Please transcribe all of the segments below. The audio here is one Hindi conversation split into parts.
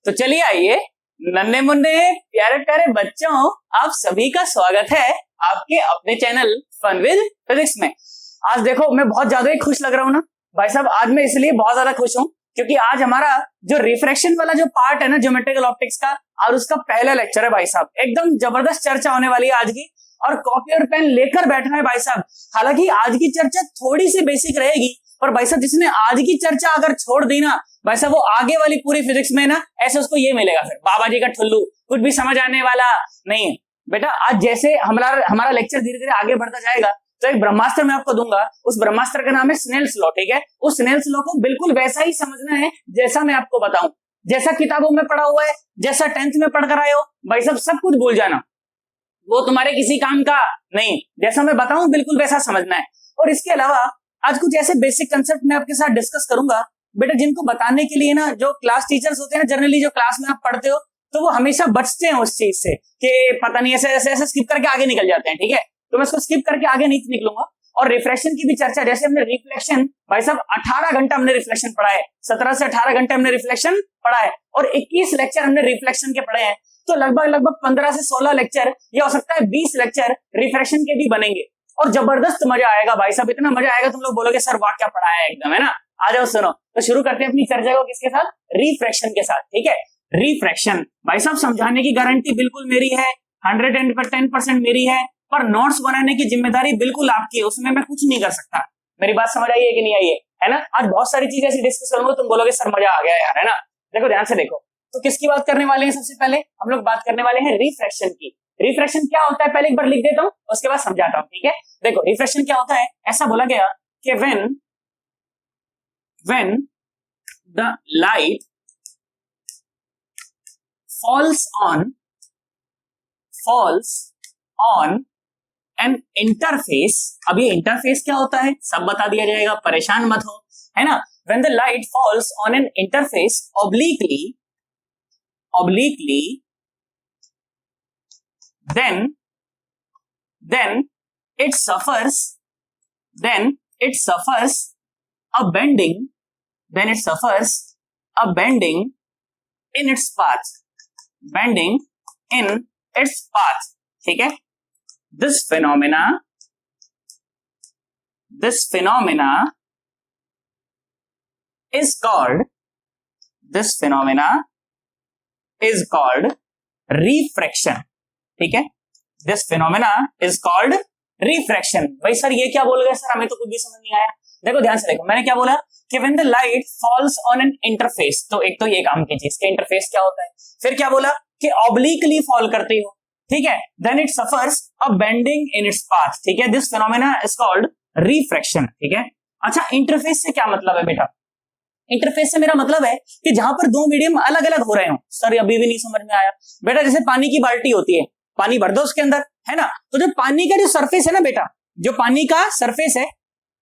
तो चलिए आइए नन्हे मुन्ने प्यारे प्यारे बच्चों, आप सभी का स्वागत है आपके अपने चैनल फन विद फिजिक्स में। आज देखो मैं बहुत ज्यादा ही खुश लग रहा हूँ ना भाई साहब। आज मैं इसलिए बहुत ज्यादा खुश हूँ क्योंकि आज हमारा जो रिफ्रैक्शन वाला जो पार्ट है ना ज्योमेट्रिकल ऑप्टिक्स का, और उसका पहला लेक्चर है भाई साहब। एकदम जबरदस्त चर्चा होने वाली है आज की, और कॉपी और पेन लेकर बैठना है भाई साहब। हालांकि आज की चर्चा थोड़ी सी बेसिक रहेगी, पर भाई साहब जिसने आज की चर्चा अगर छोड़ दी ना भाई साहब, वो आगे वाली पूरी फिजिक्स में ना ऐसे उसको ये मिलेगा फिर बाबा जी का ठुल्लू, कुछ भी समझ आने वाला नहीं है बेटा। आज जैसे हमारा लेक्चर धीरे धीरे आगे बढ़ता जाएगा तो एक ब्रह्मास्त्र मैं आपको दूंगा। उस ब्रह्मास्त्र का नाम है स्नेल्स लॉ, ठीक है। उस स्नेल्स लॉ को बिल्कुल वैसा ही समझना है जैसा मैं आपको बताऊं, जैसा किताबों में पढ़ा हुआ है, जैसा 10th में पढ़कर आए हो भाई साहब, सब कुछ भूल जाना, वो तुम्हारे किसी काम का नहीं। जैसा मैं बताऊं बिल्कुल वैसा समझना है। और इसके अलावा आज कुछ ऐसे बेसिक कंसेप्ट मैं आपके साथ डिस्कस करूंगा बेटा, जिनको बताने के लिए ना जो क्लास टीचर्स होते हैं ना, जनरली जो क्लास में आप पढ़ते हो तो वो हमेशा बचते हैं उस चीज से कि पता नहीं ऐसे ऐसे ऐसे स्किप करके आगे निकल जाते हैं, ठीक है। तो मैं इसको स्किप करके आगे नहीं निकलूंगा। और रिफ्लेक्शन की भी चर्चा, जैसे हमने रिफ्लेक्शन भाई साहब 18 घंटा हमने रिफ्लेक्शन पढ़ा है, 17 से 18 घंटे हमने रिफ्लेक्शन पढ़ा है, और 21 लेक्चर हमने रिफ्लेक्शन के पढ़े हैं। तो लगभग 15 से 16 लेक्चर, या हो सकता है 20 लेक्चर रिफ्रेक्शन के भी बनेंगे, और जबरदस्त मजा आएगा भाई साहब। इतना मजा आएगा तुम लोग बोलोगे सर वाह क्या पढ़ाया है एकदम, है ना। आ जाओ सुनो, तो शुरू करते हैं अपनी चर्चा को किसके साथ, रिफ्रेक्शन के साथ, ठीक है। रिफ्रेक्शन भाई साहब समझाने की गारंटी बिल्कुल मेरी है, 110% मेरी है, पर नोट्स बनाने की जिम्मेदारी बिल्कुल आपकी है, उसमें मैं कुछ नहीं कर सकता। मेरी बात समझ आई है कि नहीं आई है ना। आज बहुत सारी चीजें ऐसी डिस्कस करूंगा, तुम बोलोगे सर मजा आ गया यार, है ना। देखो ध्यान से देखो, तो किसकी बात करने वाले हैं। सबसे पहले हम लोग बात करने वाले हैं रिफ्रेक्शन की। रिफ्रेक्शन क्या होता है पहले एक बार लिख देता हूं, उसके बाद समझाता हूं, ठीक है। देखो रिफ्रेक्शन क्या होता है, ऐसा बोला गया कि when the light falls on an interface, अब ये इंटरफेस क्या होता है सब बता दिया जाएगा, परेशान मत हो, है ना। when the light falls on an interface obliquely then it suffers a bending in its path, ठीक है। this phenomena is called refraction, ठीक है। this phenomena is called refraction। भाई सर ये क्या बोल गए सर, हमें तो कुछ भी समझ नहीं आया। देखो ध्यान से देखो, मैंने क्या बोला कि when the light falls on an interface, तो एक तो ये काम की चीज के इंटरफेस क्या होता है, फिर क्या बोला कि obliquely fall करती हो, ठीक है। then it suffers a bending in its path, ठीक है। this phenomena is called refraction, ठीक है। अच्छा इंटरफेस से क्या मतलब है बेटा, इंटरफेस से मेरा मतलब है कि जहां पर दो मीडियम अलग अलग हो रहे हो। सर अभी भी नहीं समझ में आया बेटा। जैसे पानी की बाल्टी होती है, पानी भर दो उसके अंदर, है ना। तो जो पानी का जो सरफेस है ना बेटा, जो पानी का सरफेस है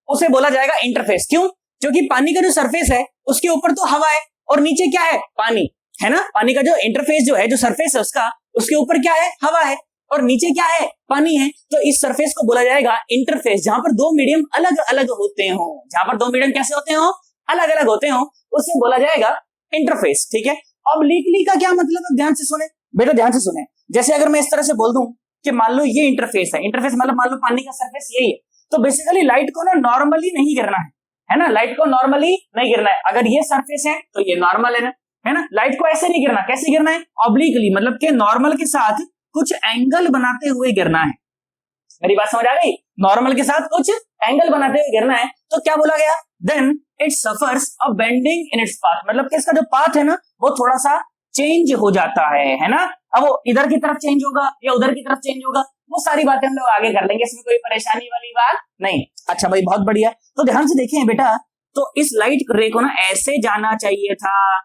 उसे बोला जाएगा इंटरफेस। क्यों? क्योंकि पानी का जो सरफेस है उसके ऊपर तो हवा है और नीचे क्या है, पानी, है ना। पानी का जो इंटरफेस जो है, जो सरफेस है उसका, उसके ऊपर क्या है, हवा है, और नीचे क्या है, पानी है। तो इस सरफेस को बोला जाएगा इंटरफेस, जहां पर दो मीडियम अलग अलग होते हो, जहां पर दो मीडियम कैसे होते हो, अलग अलग होते हो, उसे बोला जाएगा इंटरफेस, ठीक है। ऑब्लिकली का क्या मतलब है, ध्यान से सुने बेटा, ध्यान से सुने। जैसे अगर मैं इस तरह से बोल दूं कि मान लो ये इंटरफेस है, इंटरफेस मतलब मान लो पानी का सरफेस यही है, तो बेसिकली लाइट को ना नॉर्मली नहीं गिरना है ना, लाइट को नॉर्मली नहीं गिरना है। अगर ये सरफेस है तो ये नॉर्मल है ना। लाइट को ऐसे नहीं गिरना, कैसे गिरना है, ऑब्लिकली, मतलब कि नॉर्मल के साथ कुछ एंगल बनाते हुए गिरना है। मेरी बात समझ आ गई, नॉर्मल के साथ कुछ एंगल बनाते हुए गिरना है। तो क्या बोला गया, then it suffers a bending in its path, मतलब कि इसका जो पाथ है ना वो थोड़ा सा चेंज हो जाता है ना। अब वो इधर की तरफ चेंज होगा या उधर की तरफ चेंज होगा, वो सारी बातें हम लोग आगे कर लेंगे, इसमें कोई परेशानी वाली बात नहीं। अच्छा भाई बहुत बढ़िया। तो ध्यान से देखें बेटा, तो इस लाइट रे को ना ऐसे जाना चाहिए था,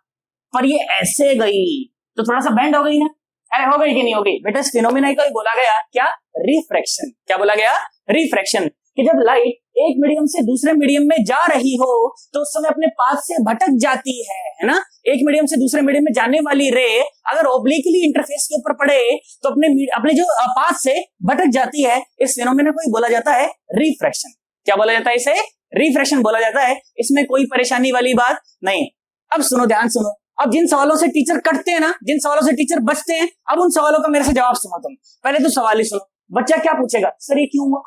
पर ये ऐसे गई तो थोड़ा सा बेंड हो गई ना। अरे हो गई कि नहीं हो गई बेटा। इस फिनोमिना को बोला गया क्या, रिफ्रैक्शन। क्या बोला गया, रिफ्रैक्शन। कि जब लाइट एक मीडियम से दूसरे मीडियम में जा रही हो तो उस समय अपने पाथ से भटक जाती है ना। एक मीडियम से दूसरे मीडियम में जाने वाली रे अगर ओब्लिकली इंटरफेस के ऊपर पड़े तो अपने जो पाथ से भटक जाती है। इस फिनोमिना को बोला जाता है रिफ्रैक्शन। क्या बोला जाता है, इसे रिफ्रैक्शन बोला जाता है। इसमें कोई परेशानी वाली बात नहीं। अब सुनो, ध्यान सुनो, अब जिन सवालों से टीचर कटते हैं ना, जिन सवालों से टीचर बचते हैं, अब उन सवालों का मेरे से जवाब सुनो तुम। पहले तो सवाल ही सुनो। बच्चा क्या पूछेगा, सर ये क्यों हुआ?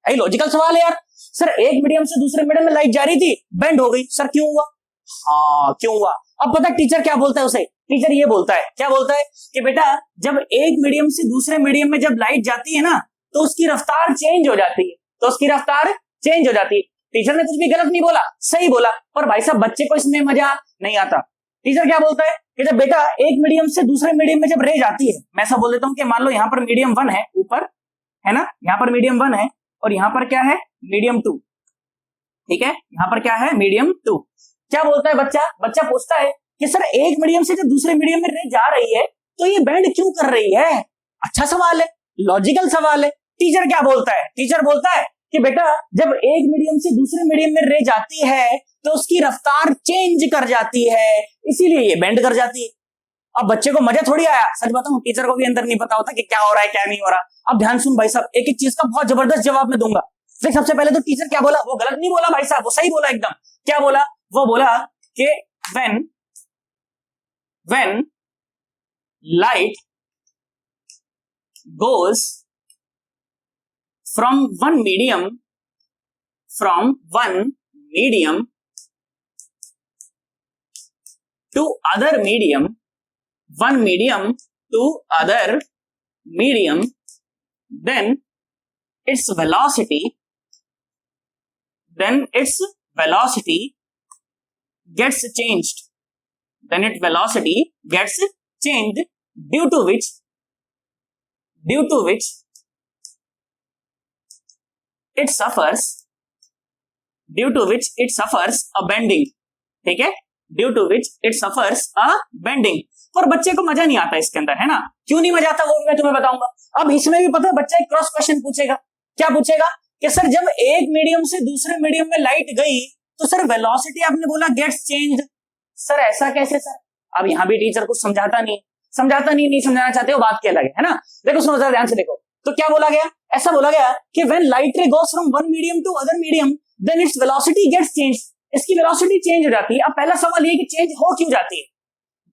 भाई लॉजिकल सवाल है यार। सर एक मीडियम से दूसरे मीडियम में लाइट जा रही थी, बेंड हो गई, सर क्यों हुआ? हाँ क्यों हुआ? अब पता टीचर क्या बोलता है उसे? टीचर ये बोलता है, क्या बोलता है कि बेटा जब एक मीडियम से दूसरे मीडियम में जब लाइट जाती है ना, तो उसकी रफ्तार चेंज हो जाती है, तो उसकी रफ्तार चेंज हो जाती है। टीचर ने कुछ भी गलत नहीं बोला, सही बोला, पर भाई साहब बच्चे को इसमें मजा नहीं आता। टीचर क्या बोलता है कि जब बेटा एक मीडियम से दूसरे मीडियम में जब रे जाती है, मैं ऐसा बोल देता हूं कि मान लो यहाँ पर मीडियम 1 है ऊपर, है ना, यहाँ पर मीडियम 1 है और यहाँ पर क्या है, मीडियम 2, ठीक है, यहाँ पर क्या है, मीडियम 2। क्या बोलता है बच्चा? बच्चा पूछता है कि सर एक मीडियम से जब दूसरे मीडियम में रे जा रही है तो ये बेंड क्यों कर रही है? अच्छा सवाल है, लॉजिकल सवाल है। टीचर क्या बोलता है? टीचर बोलता है कि बेटा जब एक मीडियम से दूसरे मीडियम में रे जाती है तो उसकी रफ्तार चेंज कर जाती है, इसीलिए ये बेंड कर जाती है। अब बच्चे को मजा थोड़ी आया, सच बताऊं टीचर को भी अंदर नहीं पता होता कि क्या हो रहा है क्या नहीं हो रहा। अब ध्यान सुन भाई साहब, एक एक चीज का बहुत जबरदस्त जवाब मैं दूंगा। देख सबसे पहले तो टीचर क्या बोला, वो गलत नहीं बोला भाई साहब, वो सही बोला एकदम। क्या बोला? वो बोला कि when light goes from one medium to other medium, one medium to other medium, then its velocity gets changed. Then its velocity gets changed due to which it suffers a bending. ठीक है, due to which it suffers a bending. पर बच्चे को मजा नहीं आता इसके अंदर, है ना? क्यों नहीं मजा आता वो भी मैं तुम्हें बताऊंगा। अब इसमें भी पता है बच्चा एक क्रॉस क्वेश्चन पूछेगा। क्या पूछेगा कि सर जब एक मीडियम से दूसरे मीडियम में लाइट गई तो सर वेलोसिटी आपने बोला गेट्स चेंज्ड, सर ऐसा कैसे सर? अब यहाँ भी टीचर कुछ समझाता नहीं समझाना चाहते हो, बात क्या अलग है ना? देखो सुनो जरा ध्यान से देखो, तो क्या बोला गया? ऐसा बोला गया कि when light ray goes from one medium to other medium then its velocity gets changed, इसकी वेलोसिटी चेंज हो जाती है। अब पहला सवाल ये कि चेंज हो क्यों जाती है,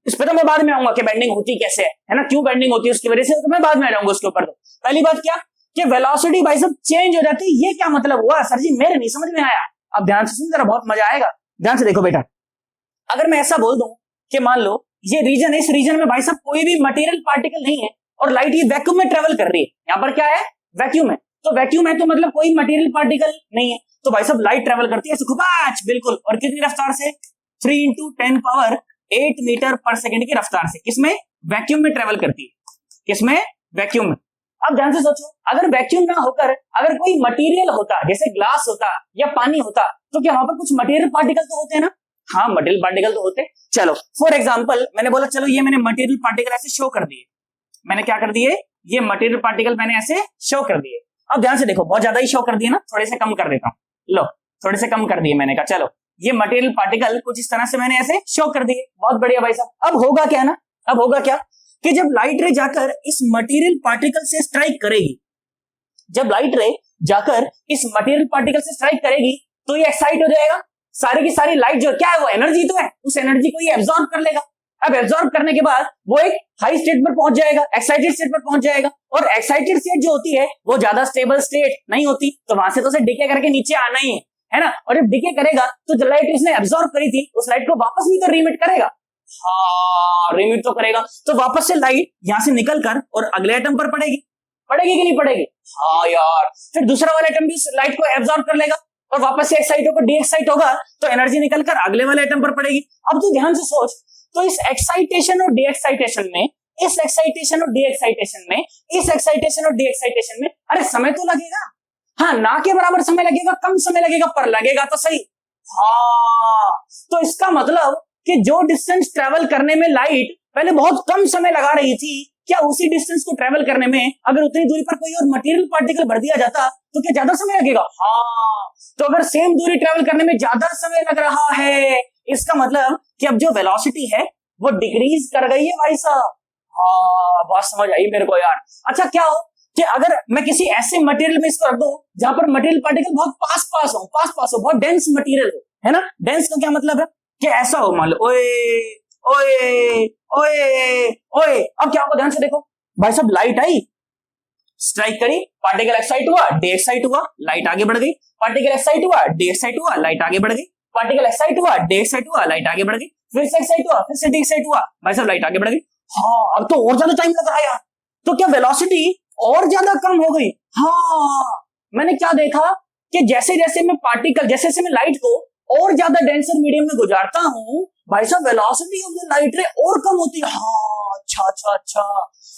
इस पे तो मैं बाद में आऊंगा कि बेंडिंग होती कैसे है ना, क्यों बेंडिंग होती है उसकी वजह से, तो मैं बाद में आ जाऊंगा उसके ऊपर। तो पहली बात क्या कि वेलोसिटी भाई सब चेंज हो जाती है, ये क्या मतलब हुआ सर जी? मेरे नहीं समझ में आया। अब ध्यान से सुन जरा, बहुत मजा आएगा, ध्यान से देखो बेटा। अगर मैं ऐसा बोल दूं कि मान लो ये रीजन है, इस रीजन में भाई साहब कोई भी मटेरियल पार्टिकल नहीं है और लाइट ये वैक्यूम में ट्रेवल कर रही है, यहाँ पर क्या है, वैक्यूम है, तो वैक्यूम है तो मतलब कोई मटेरियल पार्टिकल नहीं है, तो भाई साहब लाइट ट्रेवल करती है सुखपाच बिल्कुल, और कितनी रफ्तार से? 3 × 10⁸ मीटर पर सेकेंड की रफ्तार से। किसमें? वैक्यूम में ट्रेवल करती है। किसमें? वैक्यूम में। अब ध्यान से सोचो, अगर वैक्यूम ना होकर अगर कोई मटेरियल होता, जैसे ग्लास होता या पानी होता, तो क्या वहां पर कुछ मटेरियल पार्टिकल तो होते हैं ना? हाँ मटेरियल पार्टिकल तो होते। चलो फॉर एग्जाम्पल मैंने बोला चलो ये मैंने मटेरियल पार्टिकल ऐसे शो कर दिए, मैंने क्या कर दिए, ये मटेरियल पार्टिकल मैंने ऐसे शो कर दिए। अब ध्यान से देखो, बहुत ज्यादा ही शो कर दिए ना, थोड़े से कम कर देता हूं, लो थोड़े से कम कर दिए। मैंने कहा चलो ये मटेरियल पार्टिकल कुछ इस तरह से मैंने ऐसे शो कर दिए, बहुत बढ़िया भाई साहब। अब होगा क्या ना, अब होगा क्या कि जब लाइट रे जाकर इस मटेरियल पार्टिकल से स्ट्राइक करेगी, जब लाइट रे जाकर इस मटेरियल पार्टिकल से स्ट्राइक करेगी तो ये एक्साइट हो जाएगा, सारी की सारी लाइट जो क्या है वो एनर्जी तो है, उस एनर्जी को ये एब्जॉर्ब कर लेगा। अब एब्जॉर्ब करने के बाद वो एक हाई स्टेट पर पहुंच जाएगा, एक्साइटेड स्टेट पर पहुंच जाएगा, और एक्साइटेड स्टेट जो होती है वो ज्यादा स्टेबल स्टेट नहीं होती, तो वहां से तो उसे डिके करके नीचे आना ही है ना। और जब डिके करेगा तो जो लाइट इसने एब्जॉर्ब करी थी उस लाइट को वापस भी तो रिमिट करेगा, हाँ रिमिट तो करेगा, तो वापस से लाइट यहां से निकल कर और अगले एटम पर पड़ेगी कि नहीं पड़ेगी? हाँ यार, फिर दूसरा वाला एटम भी इस लाइट को एब्जॉर्ब कर लेगा और वापस से एक्साइट होकर डी एक्साइट होगा, तो एनर्जी निकलकर अगले वाले एटम पर पड़ेगी। अब तो ध्यान से सोच, तो इस एक्साइटेशन और डी एक्साइटेशन में, इस एक्साइटेशन और डी एक्साइटेशन में, इस एक्साइटेशन और डी एक्साइटेशन में, अरे समय तो लगेगा, हाँ ना के बराबर समय लगेगा, कम समय लगेगा, पर लगेगा तो सही। हाँ तो इसका मतलब कि जो डिस्टेंस ट्रेवल करने में लाइट पहले बहुत कम समय लगा रही थी, क्या उसी डिस्टेंस को ट्रेवल करने में अगर उतनी दूरी पर कोई और मटेरियल पार्टिकल भर दिया जाता तो क्या ज्यादा समय लगेगा? हाँ, तो अगर सेम दूरी ट्रेवल करने में ज्यादा समय लग रहा है, इसका मतलब कि अब जो वेलोसिटी है वो डिक्रीज कर गई है भाई साहब। हाँ बात समझ आई मेरे को यार। अच्छा क्या हो कि अगर मैं किसी ऐसे मटेरियल में इसको रख दूं जहां पर मटेरियल पार्टिकल बहुत पास हो, बहुत डेंस मटेरियल हो, है ना? डेंस का क्या मतलब है कि ऐसा हो, मान लो ओए ओए ओए ओए, अब क्या होगा ध्यान से देखो भाई साहब, लाइट आई, स्ट्राइक करी, पार्टिकल एक्साइट हुआ, डी एक्साइट हुआ, लाइट आगे बढ़ गई, पार्टिकल एक्साइट हुआ, डी एक्साइट हुआ, लाइट आगे बढ़ गई, पार्टिकल एक्साइट हुआ, डी एक्साइट हुआ, लाइट आगे बढ़ गई, फिर से एक्साइट हुआ, फिर से डी एक्साइट हुआ, भाई साहब लाइट आगे बढ़ गई। हाँ, अब तो और ज्यादा टाइम लग रहा है यार, तो क्या वेलोसिटी और ज्यादा कम हो गई? हाँ, मैंने क्या देखा कि जैसे जैसे मैं पार्टिकल, जैसे जैसे मैं लाइट को और ज्यादा डेंसर मीडियम में गुजारता हूं, भाई साहब वेलोसिटी ऑफ द लाइट रे और कम होती है। हाँ, अच्छा अच्छा अच्छा,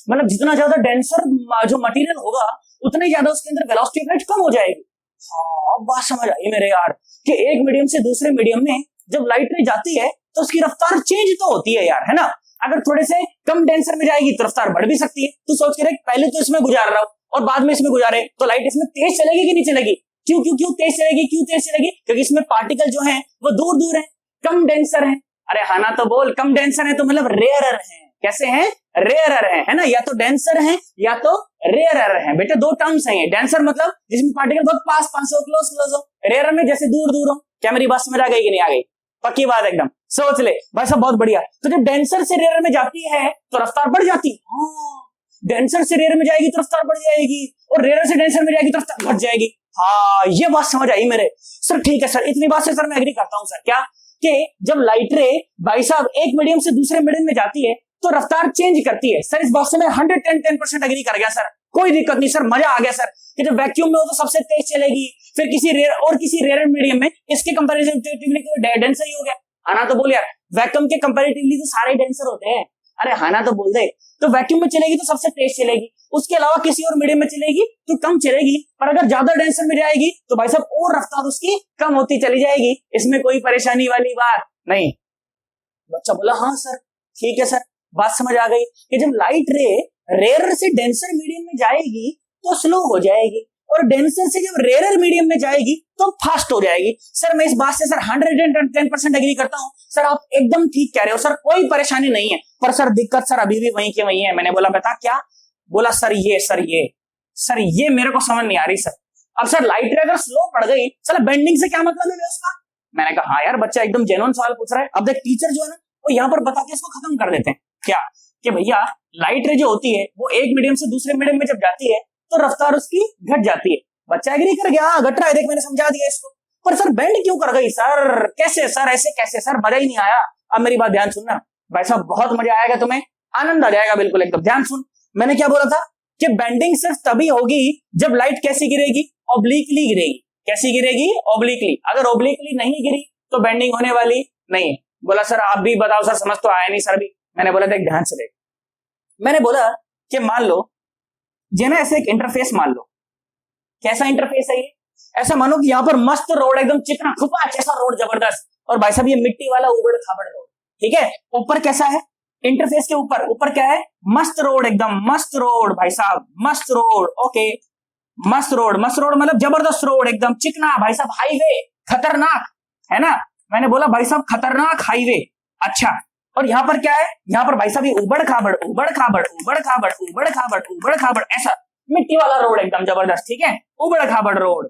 मतलब जितना ज्यादा डेंसर जो मटेरियल होगा उतना ही ज्यादा उसके अंदर वेलोसिटी ऑफ लाइट कम हो जाएगी। हाँ, अब बात समझ आई मेरे यार कि एक मीडियम से दूसरे मीडियम में जब लाइट रे जाती है तो उसकी रफ्तार चेंज तो होती है यार, है ना। अगर थोड़े से कम डेंसर में जाएगी तो रफ्तार बढ़ भी सकती है। तू सोच के देख, पहले तो इसमें गुजार रहा हूं और बाद में इसमें गुजारे तो लाइट इसमें तेज चलेगी कि नहीं चलेगी? क्यों क्यों क्यों तेज चलेगी? क्यों तेज चलेगी? क्योंकि इसमें पार्टिकल जो है वो दूर दूर है, कम डेंसर है। अरे हाँ ना, तो बोल, कम डेंसर है तो मतलब रेयरर है। कैसे हैं? रेयरर है ना, या तो डेंसर है या तो रेयरर है। बेटा दो टर्म्स हैं ये। डेंसर मतलब जिसमें पार्टिकल बहुत पास 500 क्लोज क्लोज हो, रेयरर में जैसे दूर दूर हो। क्या मेरी बात समझ आ गई कि नहीं आ गई? पक्की बात एकदम, सोच ले भाई साहब, बहुत बढ़िया। तो जब डेंसर से रेयरर में जाती है तो रफ्तार बढ़ जाती है। हाँ, डेंसर से रेयरर में जाएगी तो रफ्तार बढ़ जाएगी और रेयरर से डेंसर में जाएगी तो रफ्तार घट जाएगी। हाँ, ये बात समझ आई मेरे सर। ठीक है सर, इतनी बात से सर मैं एग्री करता हूं सर। क्या कि जब लाइट रे भाई साहब एक मीडियम से दूसरे मीडियम में जाती है तो रफ्तार चेंज करती है। सर इस बात से मैं 110% एग्री कर गया सर, कोई दिक्कत नहीं सर, मजा आ गया सर। कि जब वैक्यूम में हो तो सबसे तेज चलेगी, फिर किसी रेयर और किसी रेयर मीडियम में इसके कंपैरेटिवली डेंसर ही हो गया। आना तो बोल यार, वैक्यूम के कंपैरेटिवली तो सारे डेंसर होते हैं। अरे हाँ ना, तो बोल दे। तो वैक्यूम में चलेगी तो सबसे तेज चलेगी, उसके अलावा किसी और मीडियम में चलेगी तो कम चलेगी, पर अगर ज्यादा डेंसर में जाएगी तो भाई साहब और रफ्तार उसकी कम होती चली जाएगी। इसमें कोई परेशानी वाली बात नहीं। बच्चा बोला हाँ सर, ठीक है सर, बात समझ आ गई कि जब लाइट रे रेयर से डेंसर मीडियम में जाएगी तो स्लो हो जाएगी और डेंसर से जब रेयर मीडियम में जाएगी तो फास्ट हो जाएगी। सर मैं इस बात से सर 110% एग्री करता हूं सर, आप एकदम ठीक कह रहे हो सर, कोई परेशानी नहीं है। पर सर दिक्कत सर अभी भी वहीं के वहीं है। मैंने बोला बता क्या? बोला सर ये मेरे को समझ नहीं आ रही सर। अब सर लाइट रे अगर स्लो पड़ गई, सर बेंडिंग से क्या मतलब है उसका? मैंने कहा हाँ यार, बच्चा एकदम जेन्युइन सवाल पूछ रहा है। अब देख टीचर जो है ना वो यहाँ पर बता के इसको खत्म कर देते हैं। क्या कि भैया लाइट रे जो होती है वो एक मीडियम से दूसरे मीडियम में जब जाती है तो रफ्तार उसकी घट जाती है। बच्चा एग्री कर गया, घट रहा है, देख मैंने समझा दिया इसको। पर सर बेंड क्यों कर गई सर? कैसे सर, ऐसे कैसे सर? मजा ही नहीं आया। अब मेरी बात ध्यान सुनना भाई साहब, बहुत मजा आएगा तुम्हें, आनंद आ जाएगा बिल्कुल एकदम। ध्यान सुन, मैंने क्या बोला था कि बेंडिंग सिर्फ तभी होगी जब लाइट कैसी गिरेगी? ऑब्लिकली गिरेगी। कैसी गिरेगी? ऑब्लिकली। अगर ऑब्लिकली नहीं गिरी तो बेंडिंग होने वाली नहीं। बोला सर आप भी बताओ सर, समझ तो आया नहीं सर भी। मैंने बोला देख ध्यान से देख, मैंने बोला कि मान लो जे ना ऐसे एक इंटरफेस मान लो। कैसा इंटरफेस है ये? ऐसा मानो कि यहाँ पर मस्त रोड, एकदम चिकना खुपा ऐसा रोड जबरदस्त, और भाई साहब ये मिट्टी वाला उबड़ खाबड़ रोड, ठीक है। ऊपर कैसा है? इंटरफेस के ऊपर क्या है? मस्त रोड, एकदम मस्त रोड भाई साहब, मस्त रोड। ओके, मस्त रोड मतलब जबरदस्त रोड, एकदम चिकना भाई साहब, हाईवे खतरनाक, है ना। मैंने बोला भाई साहब खतरनाक हाईवे। अच्छा, और यहाँ पर क्या है? यहाँ पर भाई साहब ये उबड़ खाबड़ ऐसा मिट्टी वाला रोड, एकदम जबरदस्त, ठीक है। उबड़ खाबड़ रोड।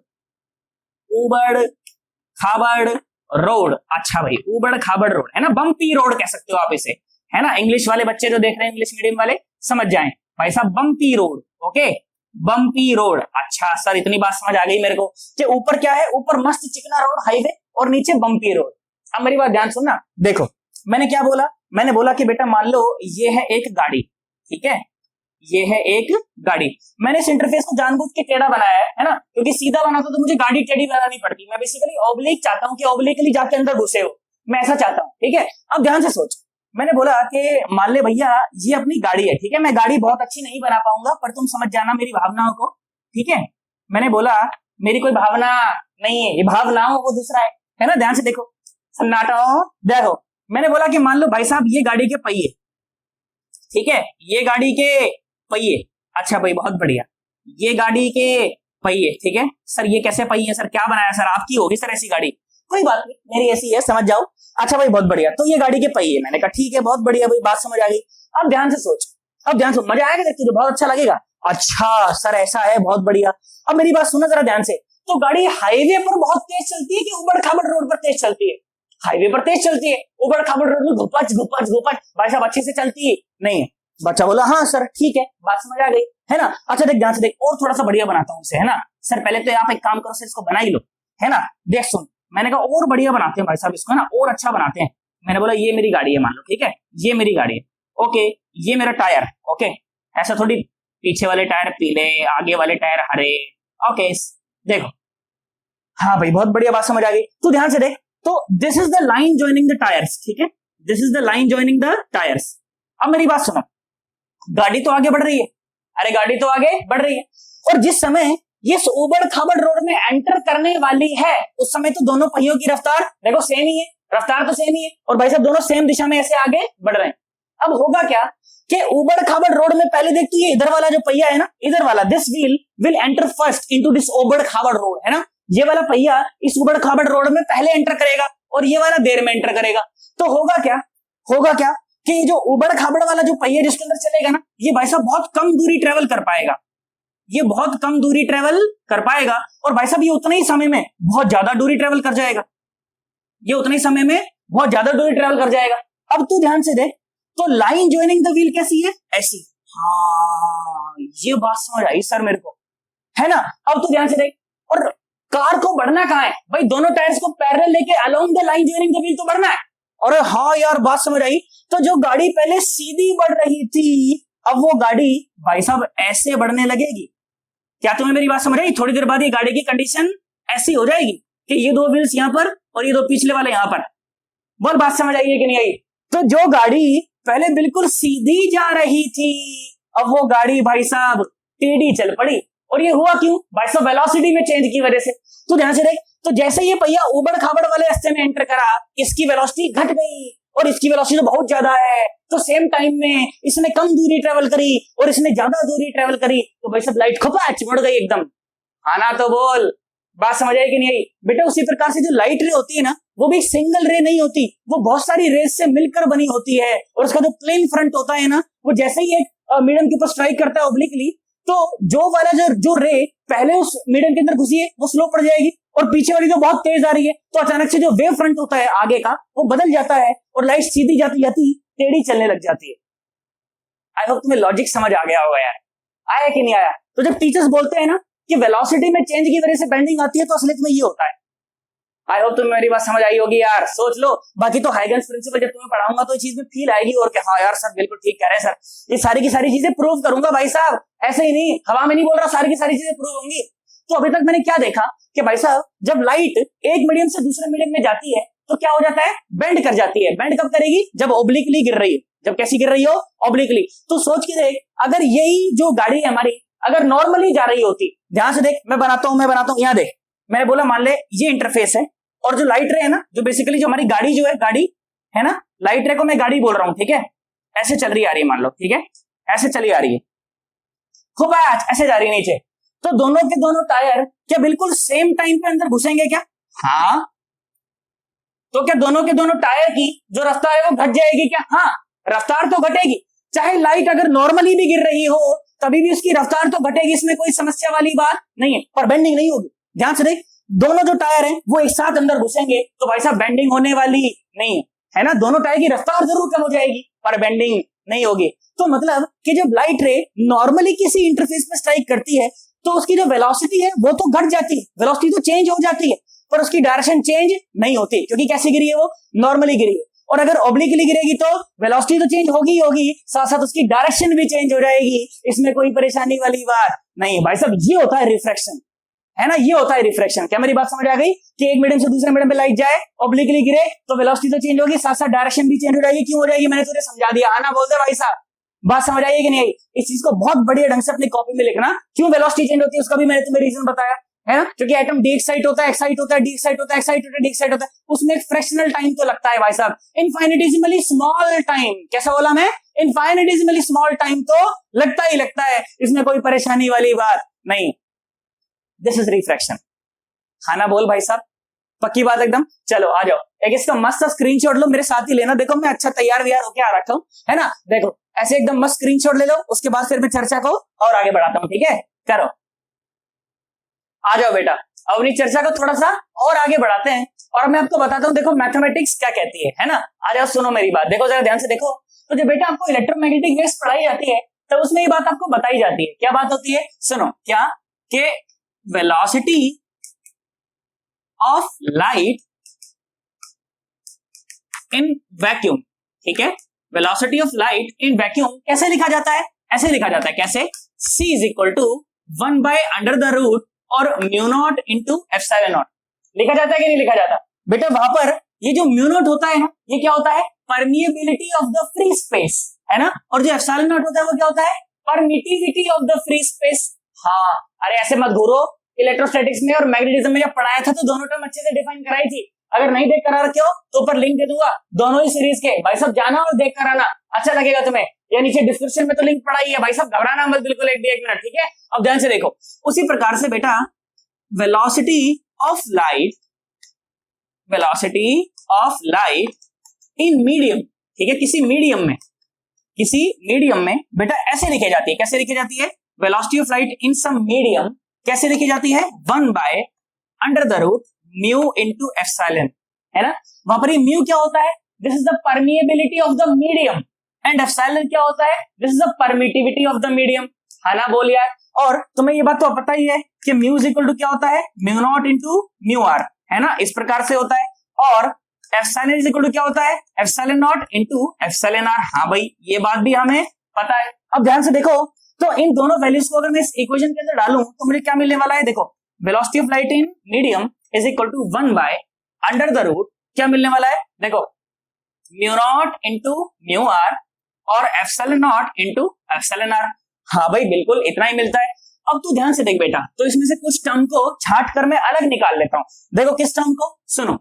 अच्छा भाई, उबड़ खाबड़ रोड है ना, बम्पी रोड कह सकते हो आप इसे, है ना। इंग्लिश वाले बच्चे जो देख रहे हैं, इंग्लिश मीडियम वाले समझ जाएं भाई साहब, bumpy road. Okay, bumpy road. अच्छा सर, इतनी बात समझ आ गई मेरे को कि ऊपर क्या है? ऊपर मस्त चिकना रोड हाईवे और नीचे बम्पी रोड। अब मेरी बात ध्यान सुनना, देखो मैंने क्या बोला? मैंने बोला कि बेटा मान लो ये है एक गाड़ी, ठीक है, ये है एक गाड़ी। मैंने इस इंटरफेस को जानबूझ के टेढ़ा बनाया है ना, क्योंकि सीधा बनाता तो मुझे गाड़ी टेढ़ी बनानी पड़ती। मैं बेसिकली ऑब्लिक चाहता हूं कि ऑब्लिकली जाके अंदर घुसे हो, मैं ऐसा चाहता हूं, ठीक है। अब ध्यान से सोच, मैंने बोला कि मान ले भैया ये अपनी गाड़ी है, ठीक है। मैं गाड़ी बहुत अच्छी नहीं बना पाऊंगा, पर तुम समझ जाना मेरी भावनाओं को, ठीक है। मैंने बोला मेरी कोई भावना नहीं है, ये भावनाओं वो दूसरा है ना। ध्यान से देखो, सन्नाटा देखो। मैंने बोला कि मान लो भाई साहब ये गाड़ी के पहिए, ठीक है, ये गाड़ी के पहिए। अच्छा भाई, बहुत बढ़िया, ये गाड़ी के पहिए, ठीक है। सर ये कैसे पहिए सर? क्या बनाया सर? आपकी होगी सर ऐसी गाड़ी? कोई बात नहीं, मेरी ऐसी है, समझ जाओ। अच्छा भाई, बहुत बढ़िया, तो ये गाड़ी के पहिए। मैंने कहा ठीक है, बहुत बढ़िया भाई, बात समझ आ गई। अब ध्यान से सोच, अब ध्यान से, मजा आएगा देखते, बहुत अच्छा लगेगा। अच्छा सर ऐसा है, बहुत बढ़िया। अब मेरी बात सुनो जरा ध्यान से। तो गाड़ी हाईवे पर बहुत तेज चलती है कि उबड़ खाबड़ रोड पर तेज चलती है? हाईवे पर तेज चलती है, उबड़ खाबड़ रोड में घुपच घुपच घुपच भाई साहब अच्छे से चलती है नहीं। बच्चा बोला हाँ सर ठीक है, बात समझ आ गई है ना। अच्छा देख ध्यान से देख, और थोड़ा सा बढ़िया बनाता हूँ इसे, है ना। सर पहले तो आप एक काम करो सर, इसको बना ही लो, है ना। देख सुन, मैंने कहा और बढ़िया बनाते हैं भाई साहब इसको, है ना, और अच्छा बनाते हैं। मैंने बोला ये मेरी गाड़ी है मान लो, ठीक है, ये मेरी गाड़ी है, ओके, ये मेरा टायर, ओके, ऐसा थोड़ी पीछे वाले टायर पीले, आगे वाले टायर हरे, ओके। देखो हाँ भाई बहुत बढ़िया, बात समझ आ गई। तू ध्यान से देख, तो this is the line joining the tyres, ठीक है, this is the line joining the tyres. अब मेरी बात सुनो, गाड़ी तो आगे बढ़ रही है, अरे गाड़ी तो आगे बढ़ रही है, और जिस समय ये उबड़ खाबड़ रोड में एंटर करने वाली है उस समय तो दोनों पहियों की रफ्तार देखो सेम ही है, रफ्तार तो सेम ही है, और भाई साहब दोनों सेम दिशा में ऐसे आगे बढ़ रहे हैं। अब होगा क्या कि उबड़ खाबड़ रोड में पहले देख, तो ये इधर वाला जो पहिया है ना, इधर वाला, this wheel will enter first into this उबड़ खाबड़ रोड, है ना। ये वाला पहिया इस उबड़ खाबड़ रोड में पहले एंटर करेगा और ये वाला देर में एंटर करेगा। तो होगा क्या कि ये जो उबड़ खाबड़ वाला जो पहिया जिसके अंदर चलेगा ना, ये भाई साहब बहुत कम दूरी ट्रेवल कर पाएगा, ये बहुत कम दूरी ट्रेवल कर पाएगा, और भाई साहब ये उतने ही समय में बहुत ज्यादा दूरी ट्रेवल कर जाएगा, ये उतने ही समय में बहुत ज्यादा दूरी ट्रेवल कर जाएगा। अब तू ध्यान से देख, तो लाइन जॉइनिंग द व्हील कैसी है, ऐसी, हाँ ये बात समझ आई सर मेरे को, है ना। अब तू ध्यान से देख, और कार को बढ़ना कहां है भाई, दोनों टायर्स को पैरेलल लेके along the line joining the wheel तो बढ़ना है। और हाँ यार बात समझ आई, तो जो गाड़ी पहले सीधी बढ़ रही थी अब वो गाड़ी भाई साहब ऐसे बढ़ने लगेगी। क्या तुम्हें मेरी बात समझ आई? थोड़ी देर बाद ये गाड़ी की कंडीशन ऐसी हो जाएगी कि ये दो व्हील्स यहां पर और ये दो पिछले वाले यहां पर। बोल बात समझ आई है कि नहीं आई? तो जो गाड़ी पहले बिल्कुल सीधी जा रही थी अब वो गाड़ी भाई साहब टेढ़ी चल पड़ी, और ये हुआ क्यों भाई साहब, वेलोसिटी में चेंज की वजह से। तो ध्यान से देख, तो जैसे ये पहिया उबड़ खाबड़ वाले रास्ते में एंटर करा, इसकी वेलोसिटी घट गई और इसकी वेलोसिटी तो बहुत ज्यादा है, तो सेम टाइम में इसने कम दूरी ट्रेवल करी और इसने ज्यादा दूरी ट्रेवल करी, तो भाई साहब लाइट खपाच मुड़ गई एकदम। आना तो बोल, बात समझ आई कि नहीं आई? बेटा उसी प्रकार से जो लाइट रे होती है ना, वो भी सिंगल रे नहीं होती, वो बहुत सारी रेस से मिलकर बनी होती है, और उसका जो प्लेन फ्रंट होता है ना, वो जैसे ही एक मीडियम के ऊपर स्ट्राइक करता है ऑब्लिकली, तो जो वाला जो रे पहले उस मीडियम के अंदर घुसी है वो स्लो पड़ जाएगी, और पीछे वाली तो बहुत तेज आ रही है, तो अचानक से जो वेव फ्रंट होता है आगे का वो बदल जाता है और लाइट सीधी जाती जाती टेढ़ी चलने लग जाती है। आई होप तुम्हें लॉजिक समझ आ गया होगा यार, आया कि नहीं आया? तो जब टीचर्स बोलते हैं ना कि वेलोसिटी में चेंज की वजह से बेंडिंग आती है, तो असलियत में ये होता है। आई होप तुम्हें मेरी बात समझ आई होगी यार, सोच लो। बाकी तो हाइगन्स प्रिंसिपल जब तुम्हें पढ़ाऊंगा तो इस चीज में फील आएगी, और क्या हाँ यार सर बिल्कुल ठीक कह रहे हैं सर, ये सारी की सारी चीजें प्रूव करूंगा भाई साहब, ऐसे ही नहीं हवा में नहीं बोल रहा, सारी की सारी चीजें प्रूव होंगी। तो अभी तक मैंने क्या देखा कि भाई साहब जब लाइट एक मीडियम से दूसरे मीडियम में जाती है तो क्या हो जाता है, बेंड कर जाती है। बेंड कब करेगी? जब ओब्लिकली गिर रही है। जब कैसी गिर रही हो? ओब्लिकली। तो सोच के देख, अगर यही जो गाड़ी है हमारी अगर नॉर्मली जा रही होती, ध्यान से देख, मैं बनाता हूं, यहां देख, मैंने बोला मान ले ये इंटरफेस है, और जो लाइट रे है ना, जो बेसिकली जो हमारी गाड़ी जो है, गाड़ी है ना, लाइट रे को मैं गाड़ी बोल रहा हूं, ठीक है, ऐसे चल रही आ रही है मान लो, ठीक है, ऐसे चली आ रही है, खूब ऐसे जा रही है नीचे, तो दोनों के दोनों टायर क्या बिल्कुल सेम टाइम पे अंदर घुसेंगे क्या? हाँ। तो क्या दोनों के दोनों टायर की जो रफ्तार है वो घट जाएगी क्या? हाँ, रफ्तार तो घटेगी, चाहे लाइट अगर नॉर्मली भी गिर रही हो तभी भी उसकी रफ्तार तो घटेगी, इसमें कोई समस्या वाली बात नहीं है, पर बेंडिंग नहीं होगी। ध्यान से देख, दोनों जो टायर हैं वो एक साथ अंदर घुसेंगे तो भाई साहब बेंडिंग होने वाली नहीं है ना, दोनों टायर की रफ्तार जरूर कम हो जाएगी पर बेंडिंग नहीं होगी। तो मतलब कि जब लाइट रे नॉर्मली किसी इंटरफेस में स्ट्राइक करती है तो उसकी जो वेलोसिटी है वो तो घट जाती है, वेलोसिटी तो चेंज हो जाती है, पर उसकी डायरेक्शन चेंज नहीं होती, क्योंकि कैसे गिरी है वो? नॉर्मली गिरी है। और अगर ऑब्लिकली गिरेगी तो वेलोसिटी तो चेंज होगी, साथ साथ उसकी डायरेक्शन भी चेंज हो जाएगी, इसमें कोई परेशानी वाली बात नहीं। भाई साहब ये होता है रिफ्रैक्शन, है ना, ये होता है रिफ्रैक्शन। क्या मेरी बात समझ आ गई कि एक मीडियम से दूसरे मीडियम पे लाइट जाए, ऑब्लिकली गिरे तो वेलोसिटी तो चेंज होगी, साथ साथ डायरेक्शन भी चेंज हो जाएगी। क्यों हो जाएगी? मैंने तुझे समझा दिया, आना बोल दे भाई साहब, बात समझ आई कि नहीं आई? इस चीज को बहुत बढ़िया ढंग से अपनी कॉपी में लिखना, क्यों वेलोसिटी चेंज होती है उसका भी मैंने तुम्हें रीजन बताया है ना, क्योंकि एटम डी एक्साइट होता है, एक्साइट होता है, डी एक्साइट होता है, एक्साइट होता है, डी एक्साइट होता है, उसमें एक फ्रैक्शनल टाइम तो लगता है भाई साहब, इनफाइनिटेसिमली स्मॉल टाइम। कैसा बोला मैं? इनफाइनिटेसिमली स्मॉल टाइम तो लगता ही लगता है, इसमें कोई परेशानी वाली बात नहीं। This is refraction. खाना बोल भाई साहब, पक्की बात एकदम। चलो आ जाओ, एक इसका मस्त स्क्रीनशॉट लो, मेरे साथ ही लेना, देखो मैं अच्छा तैयार व्यार होके आ रखा हूं, है ना, देखो ऐसे एकदम मस्त स्क्रीनशॉट ले लो, उसके बाद फिर मैं चर्चा को और आगे बढ़ाता हूं, ठीक है? करो, आ जाओ बेटा, अपनी चर्चा को थोड़ा सा और आगे बढ़ाते हैं। और मैं आपको बताता हूँ, देखो मैथमेटिक्स क्या कहती है ना। आ जाओ सुनो मेरी बात, देखो जरा ध्यान से देखो। तो जब बेटा आपको इलेक्ट्रोमैग्नेटिक वेव्स पढ़ाई जाती है तो उसमें ये बात आपको बताई जाती है। क्या बात होती है, सुनो, क्या कि velocity of light in vacuum, ठीक है, velocity of light in vacuum कैसे लिखा जाता है, ऐसे लिखा जाता है, कैसे, c is equal to 1 by under the root और mu not into epsilon naught लिखा जाता है कि नहीं लिखा जाता बेटा। वहां पर ये जो म्यू नॉट होता है ना, ये क्या होता है, permeability of the free space, है ना, और जो एप्सिलॉन नॉट होता है वो क्या होता है, permittivity of the free space. हाँ, अरे ऐसे मत घूरो, इलेक्ट्रोस्टैटिक्स में और मैग्नेटिज्म में जब पढ़ाया था तो दोनों टर्म अच्छे से डिफाइन कराई थी। अगर नहीं देख करा रखे हो तो ऊपर लिंक दे दूंगा दोनों ही सीरीज के, भाई साहब जाना और देख कर आना, अच्छा लगेगा तुम्हें। या नीचे डिस्क्रिप्शन में तो लिंक पड़ा ही है, भाई साहब घबराना मत बिल्कुल, एक मिनट, ठीक है। अब ध्यान से देखो, उसी प्रकार से बेटा velocity of light, velocity of light in medium, ठीक है, किसी मीडियम में बेटा ऐसे लिखी जाती है, कैसे लिखी जाती है, velocity of light in some medium कैसे लिखी जाती है, 1 by under the root mu into epsilon, है ना। वहां पर ये म्यू क्या होता है, this is the permeability of the medium, and epsilon क्या होता है, this is the permittivity of the medium, है ना, बोल यार। और तुम्हें ये बात तो पता ही है कि म्यू इज इक्वल टू क्या होता है, mu not into mu r, है ना, इस प्रकार से होता है। और एप्सिलॉन इज इक्वल टू क्या होता है, epsilon not into epsilon r. हाँ भाई, ये बात भी हमें पता है। अब ध्यान से देखो, तो इन दोनों वैल्यूज को अगर मैं इस इक्वेशन के अंदर डालूं तो मुझे क्या मिलने वाला है, देखो velocity of light in medium is equal to 1 by under the root क्या मिलने वाला है, देखो mu not into mu r और epsilon not into epsilon r. हाँ भाई बिल्कुल इतना ही मिलता है। अब तू ध्यान से देख बेटा, तो इसमें से कुछ टर्म को छाट कर मैं अलग निकाल लेता हूं। देखो किस टर्म को, सुनो,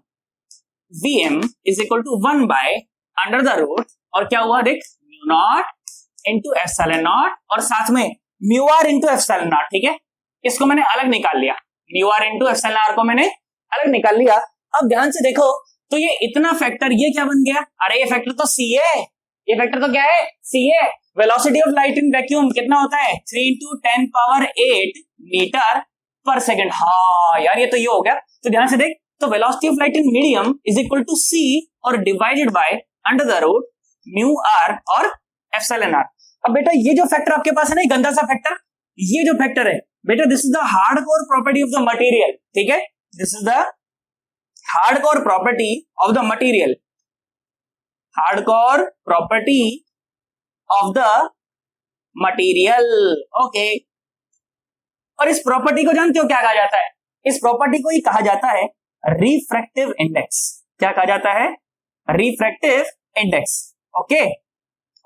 Vm is equal to 1 by under the root और क्या हुआ, देख mu not into epsilon not और साथ में mu r into epsilon not, ठीक है, इसको मैंने अलग निकाल लिया, mu r into epsilon r को मैंने अलग निकाल लिया। अब ध्यान से देखो, तो ये इतना फैक्टर ये क्या बन गया, अरे ये फैक्टर तो सी है, ये फैक्टर तो क्या है, सी है। Velocity of light in vacuum कितना होता है, 3 इंटू 10 पावर 8 मीटर पर सेकंड। हाँ यार, ये तो ये हो गया। तो ध्यान से देख, तो velocity of light in medium is equal to c और divided by under the root mu r और एप्सिलॉन आर। अब बेटा ये जो फैक्टर आपके पास है ना, गंदा सा फैक्टर, ये जो फैक्टर है बेटा, this is the hardcore property of the material, ठीक है, this is the hardcore property of the material, hardcore property of the material, okay. और इस प्रॉपर्टी को जानते हो क्या कहा जाता है, इस प्रॉपर्टी को ही कहा जाता है रिफ्रैक्टिव इंडेक्स। क्या कहा जाता है, रिफ्रैक्टिव इंडेक्स, ओके।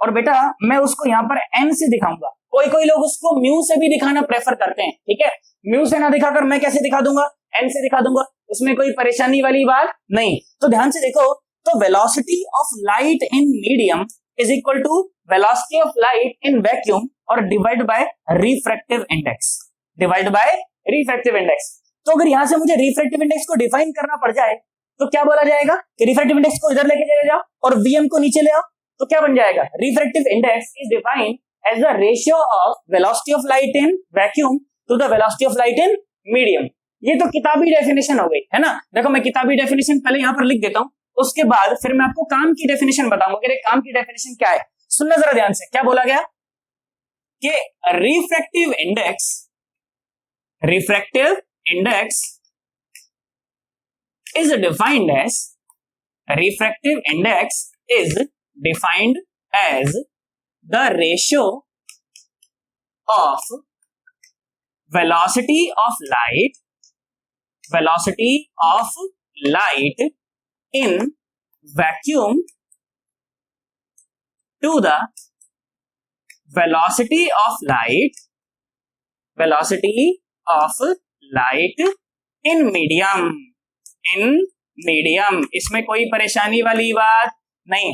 और बेटा मैं उसको यहां पर एन से दिखाऊंगा, कोई लोग उसको म्यू से भी दिखाना प्रेफर करते हैं, ठीक है। म्यू से ना दिखाकर मैं कैसे दिखा दूंगा, एन से दिखा दूंगा, उसमें कोई परेशानी वाली बात नहीं। तो ध्यान से देखो, तो velocity of light in medium is equal to velocity of light in vacuum और divide by refractive index, divide by refractive index. तो अगर यहां से मुझे रिफ्रैक्टिव इंडेक्स को डिफाइन करना पड़ जाए तो क्या बोला जाएगा कि रिफ्रैक्टिव इंडेक्स को इधर लेके चले जाओ और वीएम को नीचे ले आओ, तो क्या बन जाएगा, refractive index is defined as the ratio of velocity of light in vacuum to the velocity of light in medium. ये तो किताबी डेफिनेशन हो गई, है ना। देखो मैं किताबी डेफिनेशन पहले यहां पर लिख देता हूं, उसके बाद फिर मैं आपको काम की डेफिनेशन बताऊंगा कि काम की डेफिनेशन क्या है। सुनना जरा ध्यान से, क्या बोला गया कि refractive index is defined as the ratio of velocity of light in vacuum to the velocity of light in medium. इसमें कोई परेशानी वाली बात नहीं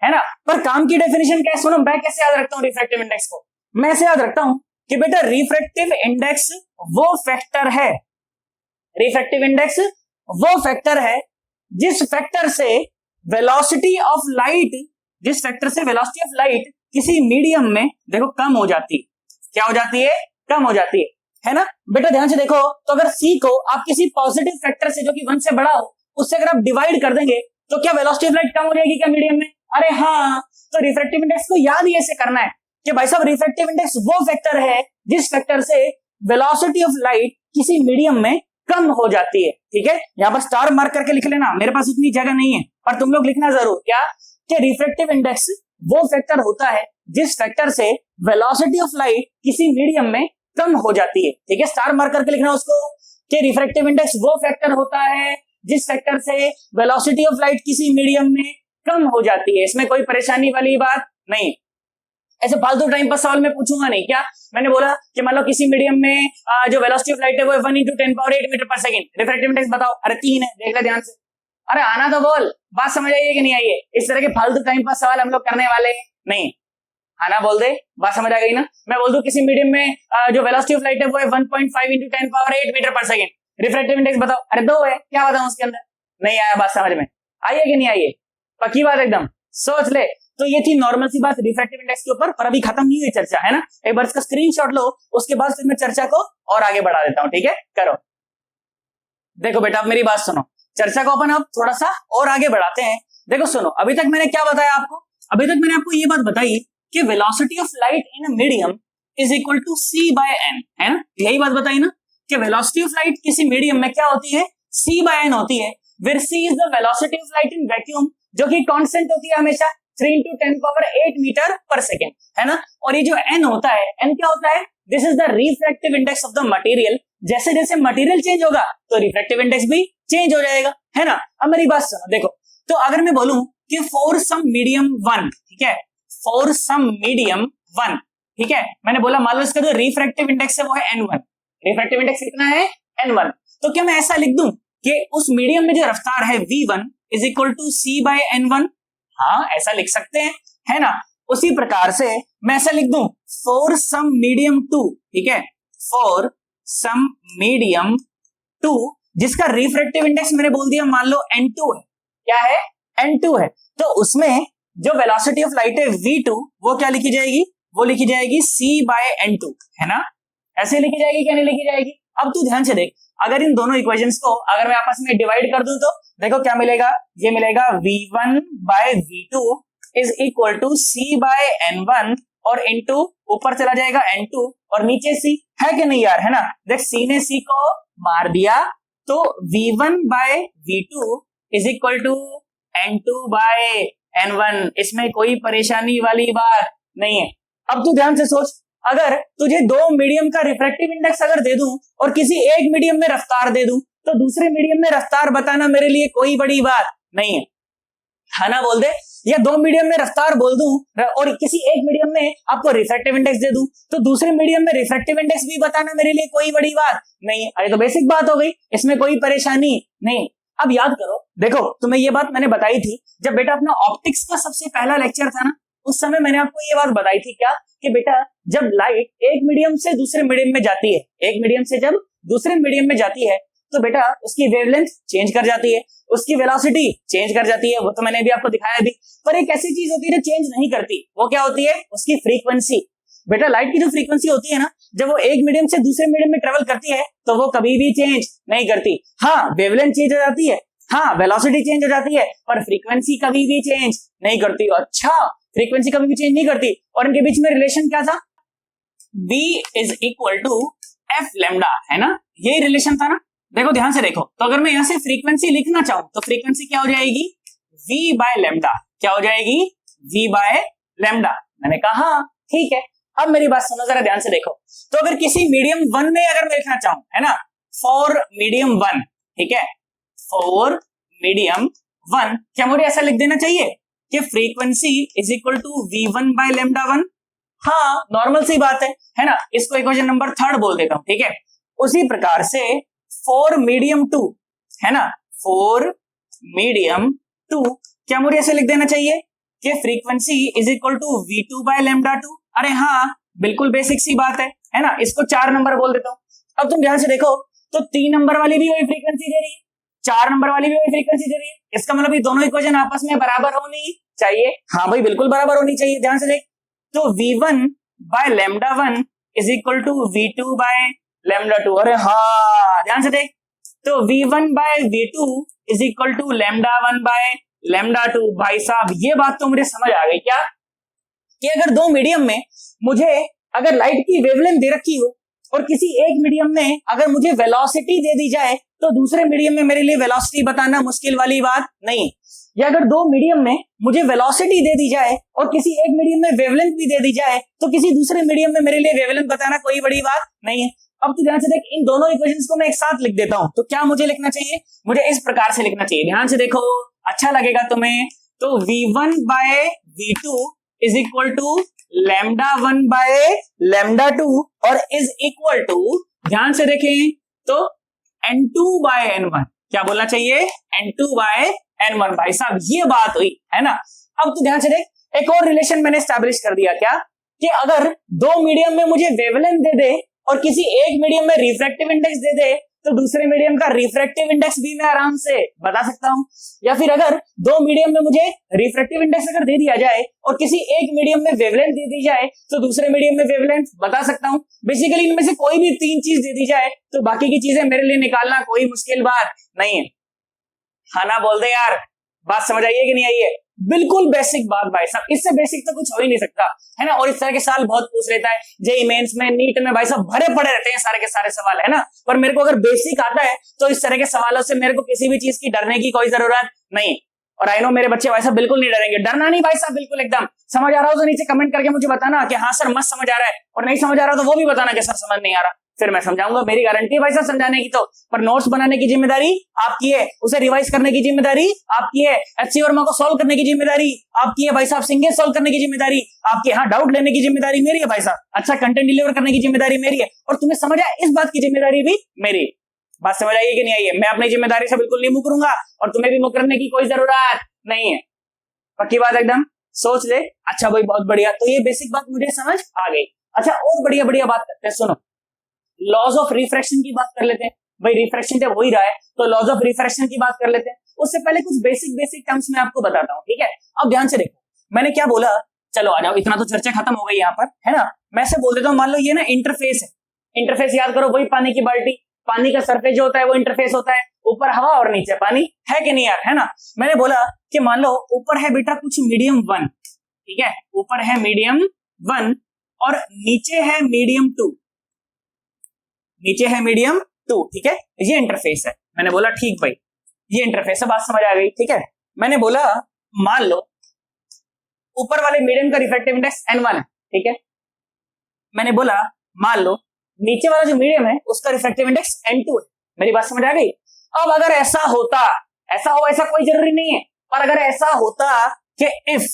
है ना। पर काम की डेफिनेशन क्या है, सुनो, मैं कैसे याद रखता हूं रिफ्रैक्टिव इंडेक्स को, मैं ऐसे याद रखता हूं कि बेटा रिफ्रैक्टिव इंडेक्स वो फैक्टर है, रिफ्रैक्टिव इंडेक्स वो फैक्टर है जिस फैक्टर से वेलोसिटी ऑफ लाइट किसी मीडियम में देखो कम हो जाती है। क्या हो जाती है, कम हो जाती है ना। बेटा ध्यान से देखो, तो अगर c को आप किसी पॉजिटिव फैक्टर से जो कि 1 से बड़ा हो उससे अगर आप डिवाइड कर देंगे तो क्या वेलोसिटी ऑफ लाइट कम हो जाएगी क्या मीडियम में? अरे हाँ, तो रिफ्रैक्टिव इंडेक्स को याद ही ऐसे करना है कि भाई साहब रिफ्रैक्टिव इंडेक्स वो फैक्टर है जिस फैक्टर से वेलोसिटी ऑफ लाइट किसी मीडियम में कम हो जाती है। ठीक है, यहाँ पर स्टार मार्क करके लिख लेना, मेरे पास उतनी जगह नहीं है पर तुम लोग लिखना जरूर क्या कि रिफ्रैक्टिव इंडेक्स वो फैक्टर होता है जिस फैक्टर से वेलोसिटी ऑफ लाइट किसी मीडियम में कम हो जाती है। ठीक है, स्टार मार्क करके लिखना उसको कि रिफ्रैक्टिव इंडेक्स वो फैक्टर होता है जिस फैक्टर से वेलोसिटी ऑफ लाइट किसी मीडियम में कम हो जाती है। इसमें कोई परेशानी वाली बात नहीं। ऐसे फालतू टाइम पर सवाल में पूछूंगा नहीं क्या। मैंने बोला कि मान लो किसी मीडियम में जो वेलोसिटी ऑफ लाइट है वो 1 × 10⁸ मीटर पर सेकंड, रिफ्रैक्टिव इंडेक्स बताओ। अरे 3 है, देख ले ध्यान से। अरे आना तो बोल, बात समझ आई है कि नहीं आई है? इस तरह के फालतू टाइम पर सवाल हम लोग करने वाले नहीं। आना बोल दे, बात समझ आ गई ना। मैं बोल दूं किसी मीडियम में जो वेलोसिटी ऑफ लाइट है वो है 1.5 × 10⁸ मीटर पर सेकंड, रिफ्रैक्टिव इंडेक्स बताओ। अरे 2 है, क्या बताऊं उसके अंदर? नहीं आया, बात समझ में आई है कि नहीं आई है? पक्की बात एकदम, सोच ले। तो ये थी नॉर्मल सी बात रिफ्रैक्टिव इंडेक्स के ऊपर, पर अभी खत्म नहीं हुई चर्चा, है ना। एक बार इसका स्क्रीनशॉट लो, उसके बाद फिर मैं चर्चा को और आगे बढ़ा देता हूं। ठीक है, करो। देखो बेटा, अब मेरी बात सुनो, चर्चा को अपन अब थोड़ा सा और आगे बढ़ाते हैं। देखो सुनो, अभी तक मैंने क्या बताया आपको? अभी तक मैंने आपको ये बात बताई कि velocity of light in a medium is equal to c/n, है ना। यही बात बताई ना कि वेलोसिटी ऑफ लाइट किसी मीडियम में क्या होती है? c/n होती है, where c is the velocity of light in vacuum, जो कि कांस्टेंट होती है हमेशा 3 × 10⁸ मीटर पर सेकेंड, है ना। और ये जो n होता है, n क्या होता है? This is the refractive index of the material. जैसे जैसे मटेरियल चेंज होगा तो रिफ्रैक्टिव इंडेक्स भी चेंज हो जाएगा, है ना। अब मेरी बात सुनो, देखो तो अगर मैं बोलूं कि फॉर सम मीडियम 1, ठीक है, फॉर सम मीडियम 1, ठीक है, मैंने बोला मान लो इसका जो रिफ्रैक्टिव इंडेक्स है वो है n1, रिफ्रैक्टिव इंडेक्स कितना है? n1। तो क्या मैं ऐसा लिख दूं कि उस मीडियम में जो रफ्तार है v1 is equal to c/n1? हाँ, ऐसा लिख सकते हैं, है ना। उसी प्रकार से मैं ऐसा लिख दूं फॉर सम मीडियम 2, ठीक है, फॉर सम मीडियम 2 जिसका रिफ्रैक्टिव इंडेक्स मैंने बोल दिया मान लो n2 है। क्या है? n2 है। तो उसमें जो वेलोसिटी ऑफ लाइट है v2 वो क्या लिखी जाएगी? वो लिखी जाएगी c/n2, है ना। ऐसे लिखी जाएगी क्या नहीं लिखी जाएगी? अब तू ध्यान से देख, अगर इन दोनों इक्वेशंस को अगर मैं आपस में डिवाइड कर दूं तो देखो क्या मिलेगा। ये मिलेगा v1/v2 is equal to c/n1 और n2 ऊपर चला जाएगा n2 और नीचे c, है कि नहीं यार, है ना। देख c ने c को मार दिया तो v1/v2 is equal to n2/n1। इसमें कोई परेशानी वाली बात नहीं है। अब तू ध्यान से सोच, अगर तुझे दो मीडियम का रिफ्रैक्टिव इंडेक्स अगर दे दूं और किसी एक मीडियम में रफ्तार दे दूं तो दूसरे मीडियम में रफ्तार बताना मेरे लिए कोई बड़ी बात नहीं है, है ना। बोल दे, या दो मीडियम में रफ्तार बोल दूं और किसी एक मीडियम में आपको रिफ्रैक्टिव इंडेक्स दे दूं तो दूसरे मीडियम में रिफ्रैक्टिव इंडेक्स भी बताना मेरे लिए कोई बड़ी बात नहीं है। अरे तो बेसिक बात हो गई, इसमें कोई परेशानी नहीं। अब याद करो, देखो तुम्हें ये बात मैंने बताई थी जब बेटा अपना ऑप्टिक्स का सबसे पहला लेक्चर था ना, उस समय मैंने आपको ये बात बताई थी क्या कि बेटा जब लाइट एक मीडियम से दूसरे मीडियम में जाती है, एक मीडियम से जब दूसरे मीडियम में जाती है तो बेटा उसकी वेवलेंथ चेंज कर जाती है, उसकी वेलोसिटी चेंज कर जाती है। वो तो मैंने भी आपको दिखाया भी। पर एक ऐसी चीज होती है जो चेंज नहीं करती, वो क्या होती है? उसकी फ्रीक्वेंसी। बेटा लाइट की जो फ्रीक्वेंसी होती है ना, जब वो एक मीडियम से दूसरे मीडियम में ट्रेवल करती है तो वो कभी भी चेंज नहीं करती। हाँ, वेवलेंथ चेंज हो जाती है, हाँ वेलोसिटी चेंज हो जाती है, पर फ्रीक्वेंसी कभी भी चेंज नहीं करती। अच्छा, फ्रीक्वेंसी कभी भी चेंज नहीं करती। और इनके बीच में रिलेशन क्या था? v is equal to f lambda, है ना। यही रिलेशन था ना। देखो ध्यान से देखो, तो अगर मैं यहां से फ्रीक्वेंसी लिखना चाहूं तो फ्रीक्वेंसी क्या हो जाएगी? v/λ। क्या हो जाएगी? v/λ। मैंने कहा ठीक है। अब मेरी बात सुनो जरा ध्यान से देखो, तो अगर किसी मीडियम 1 में अगर मैं लिखना चाहूं, है ना, फॉर मीडियम 1, ठीक है, फॉर मीडियम 1, क्या मुझे ऐसा लिख देना चाहिए कि frequency is equal to v1/λ1? हाँ, नॉर्मल सी बात है ना। इसको इक्वेशन नंबर 3 बोल देता हूं, ठीक है। उसी प्रकार से फॉर मीडियम 2, है ना, फॉर मीडियम 2 क्या मुझे ऐसे लिख देना चाहिए कि frequency is equal to v2/λ2? अरे हाँ, बिल्कुल बेसिक सी बात है ना। इसको 4 नंबर बोल देता हूं। अब तुम ध्यान से देखो, तो 3 नंबर वाली भी वही फ्रीक्वेंसी दे रही है, 4 नंबर वाली भी वही फ्रीक्वेंसी दे रही है। इसका मतलब ये दोनों इक्वेशन आपस में बराबर होनी चाहिए। हाँ भाई, बिल्कुल बराबर होनी चाहिए। ध्यान से देख, तो v1/λ1 is equal to v2/λ2। अरे हाँ, ध्यान से देख, तो v1/v2 is equal to λ1 by λ2। भाई साहब ये बात तो मुझे समझ आ गई क्या, कि अगर दो मीडियम में मुझे अगर लाइट की वेवलेंथ दे रखी हो और किसी एक मीडियम में अगर मुझे वेलोसिटी दे दी जाए तो दूसरे मीडियम में मेरे लिए वेलोसिटी बताना मुश्किल वाली बात नहीं। या अगर दो मीडियम में मुझे वेलोसिटी दे दी जाए और किसी एक मीडियम में वेवलेंथ भी दे दी जाए तो किसी दूसरे मीडियम में मेरे लिए वेवलेंथ बताना कोई बड़ी बात नहीं है। अब तो ध्यान से देख, इन दोनों इक्वेशंस को मैं एक साथ लिख देता हूं। तो क्या मुझे लिखना चाहिए, मुझे इस प्रकार से लिखना चाहिए, ध्यान से देखो अच्छा लगेगा तुम्हें। तो V1 by V2 is equal to λ1 by λ2 और इज इक्वल टू, ध्यान से देखें तो N2 बाय N1। क्या बोलना चाहिए, N2 बाय N1। भाई साहब ये बात हुई है ना। अब तो ध्यान से देख, एक और रिलेशन मैंने स्टैब्लिश कर दिया क्या, कि अगर दो मीडियम में मुझे वेवलेंथ दे दे और किसी एक मीडियम में रिफ्रैक्टिव इंडेक्स दे दे तो दूसरे मीडियम का रिफ्रैक्टिव इंडेक्स भी मैं आराम से बता सकता हूं। या फिर अगर दो मीडियम में मुझे रिफ्रैक्टिव इंडेक्स अगर दे दिया जाए और किसी एक मीडियम में वेवलेंथ दे दी जाए तो दूसरे मीडियम में वेवलेंथ बता सकता हूं। बेसिकली इनमें से कोई भी तीन चीज दे दी जाए तो बाकी की चीजें मेरे लिए निकालना कोई मुश्किल बात नहीं है। हाँ ना बोल दे यार, बात समझ आई है कि नहीं आई है। बिल्कुल बेसिक बात भाई साहब, इससे बेसिक तो कुछ हो ही नहीं सकता है ना। और इस तरह के सवाल बहुत पूछ लेता है जेईई मेंस में, नीट में, भाई साहब भरे पड़े रहते हैं सारे के सारे सवाल है ना। पर मेरे को अगर बेसिक आता है तो इस तरह के सवालों से मेरे को किसी भी चीज की डरने की कोई जरूरत नहीं। और आई नो मेरे बच्चे भाई साहब बिल्कुल नहीं डरेंगे, डरना नहीं भाई साहब, बिल्कुल एकदम। समझ आ रहा हो तो नीचे कमेंट करके मुझे बताना कि हाँ सर मस्त समझ आ रहा है, और नहीं समझ आ रहा तो वो भी बताना कि सर समझ नहीं आ रहा, फिर मैं समझाऊंगा। मेरी गारंटी है भाई साहब समझाने की तो। पर नोट्स बनाने की जिम्मेदारी आपकी है, उसे रिवाइज करने की जिम्मेदारी आपकी है, एचसी वर्मा को सॉल्व करने की जिम्मेदारी आपकी है भाई साहब, सिंगल सॉल्व करने की जिम्मेदारी आपकी है, हाँ डाउट लेने की जिम्मेदारी मेरी है भाई साहब, अच्छा कंटेंट डिलीवर करने की जिम्मेदारी मेरी है, और तुम्हें समझ आया इस बात की जिम्मेदारी भी मेरी। बात समझ आई है कि नहीं आई है। मैं अपनी जिम्मेदारी से बिल्कुल नहीं मुकरूंगा और तुम्हें भी मुकरने की कोई जरूरत नहीं है। पक्की बात एकदम, सोच ले। अच्छा भाई बहुत बढ़िया, तो ये बेसिक बात मुझे समझ आ गई। अच्छा और बढ़िया बढ़िया बात करते हैं, सुनो लॉज ऑफ रिफ्रैक्शन की बात कर लेते हैं। भाई रिफ्रैक्शन जब हो ही रहा है तो लॉज ऑफ रिफ्रैक्शन की बात कर लेते हैं। उससे पहले कुछ बेसिक बेसिक टर्म्स मैं आपको बताता हूँ, ठीक है। अब ध्यान से देखो मैंने क्या बोला, चलो आ जाओ, इतना तो चर्चा खत्म हो गई यहाँ पर है ना। मैं से बोल देता हूँ, मान लो ये ना इंटरफेस है, इंटरफेस याद करो, वही पानी की बाल्टी, पानी का सरफेस जो होता है वो इंटरफेस होता है, ऊपर हवा और नीचे पानी, है कि नहीं यार, है ना। मैंने बोला कि मान लो ऊपर है बेटा कुछ मीडियम 1, ठीक है, ऊपर है मीडियम 1 और नीचे है मीडियम 2, नीचे है मीडियम 2, ठीक है, ये इंटरफेस है। मैंने बोला ठीक भाई ये इंटरफेस है, बात समझ आ गई, ठीक है। मैंने बोला मान लो ऊपर वाले मीडियम का रिफ्रैक्टिव इंडेक्स N1 है, ठीक है। मैंने बोला मान लो नीचे वाला जो मीडियम है उसका रिफ्रैक्टिव इंडेक्स N2 है। मेरी बात समझ आ गई। अब अगर ऐसा होता, ऐसा हो ऐसा कोई जरूरी नहीं है, पर अगर ऐसा होता कि if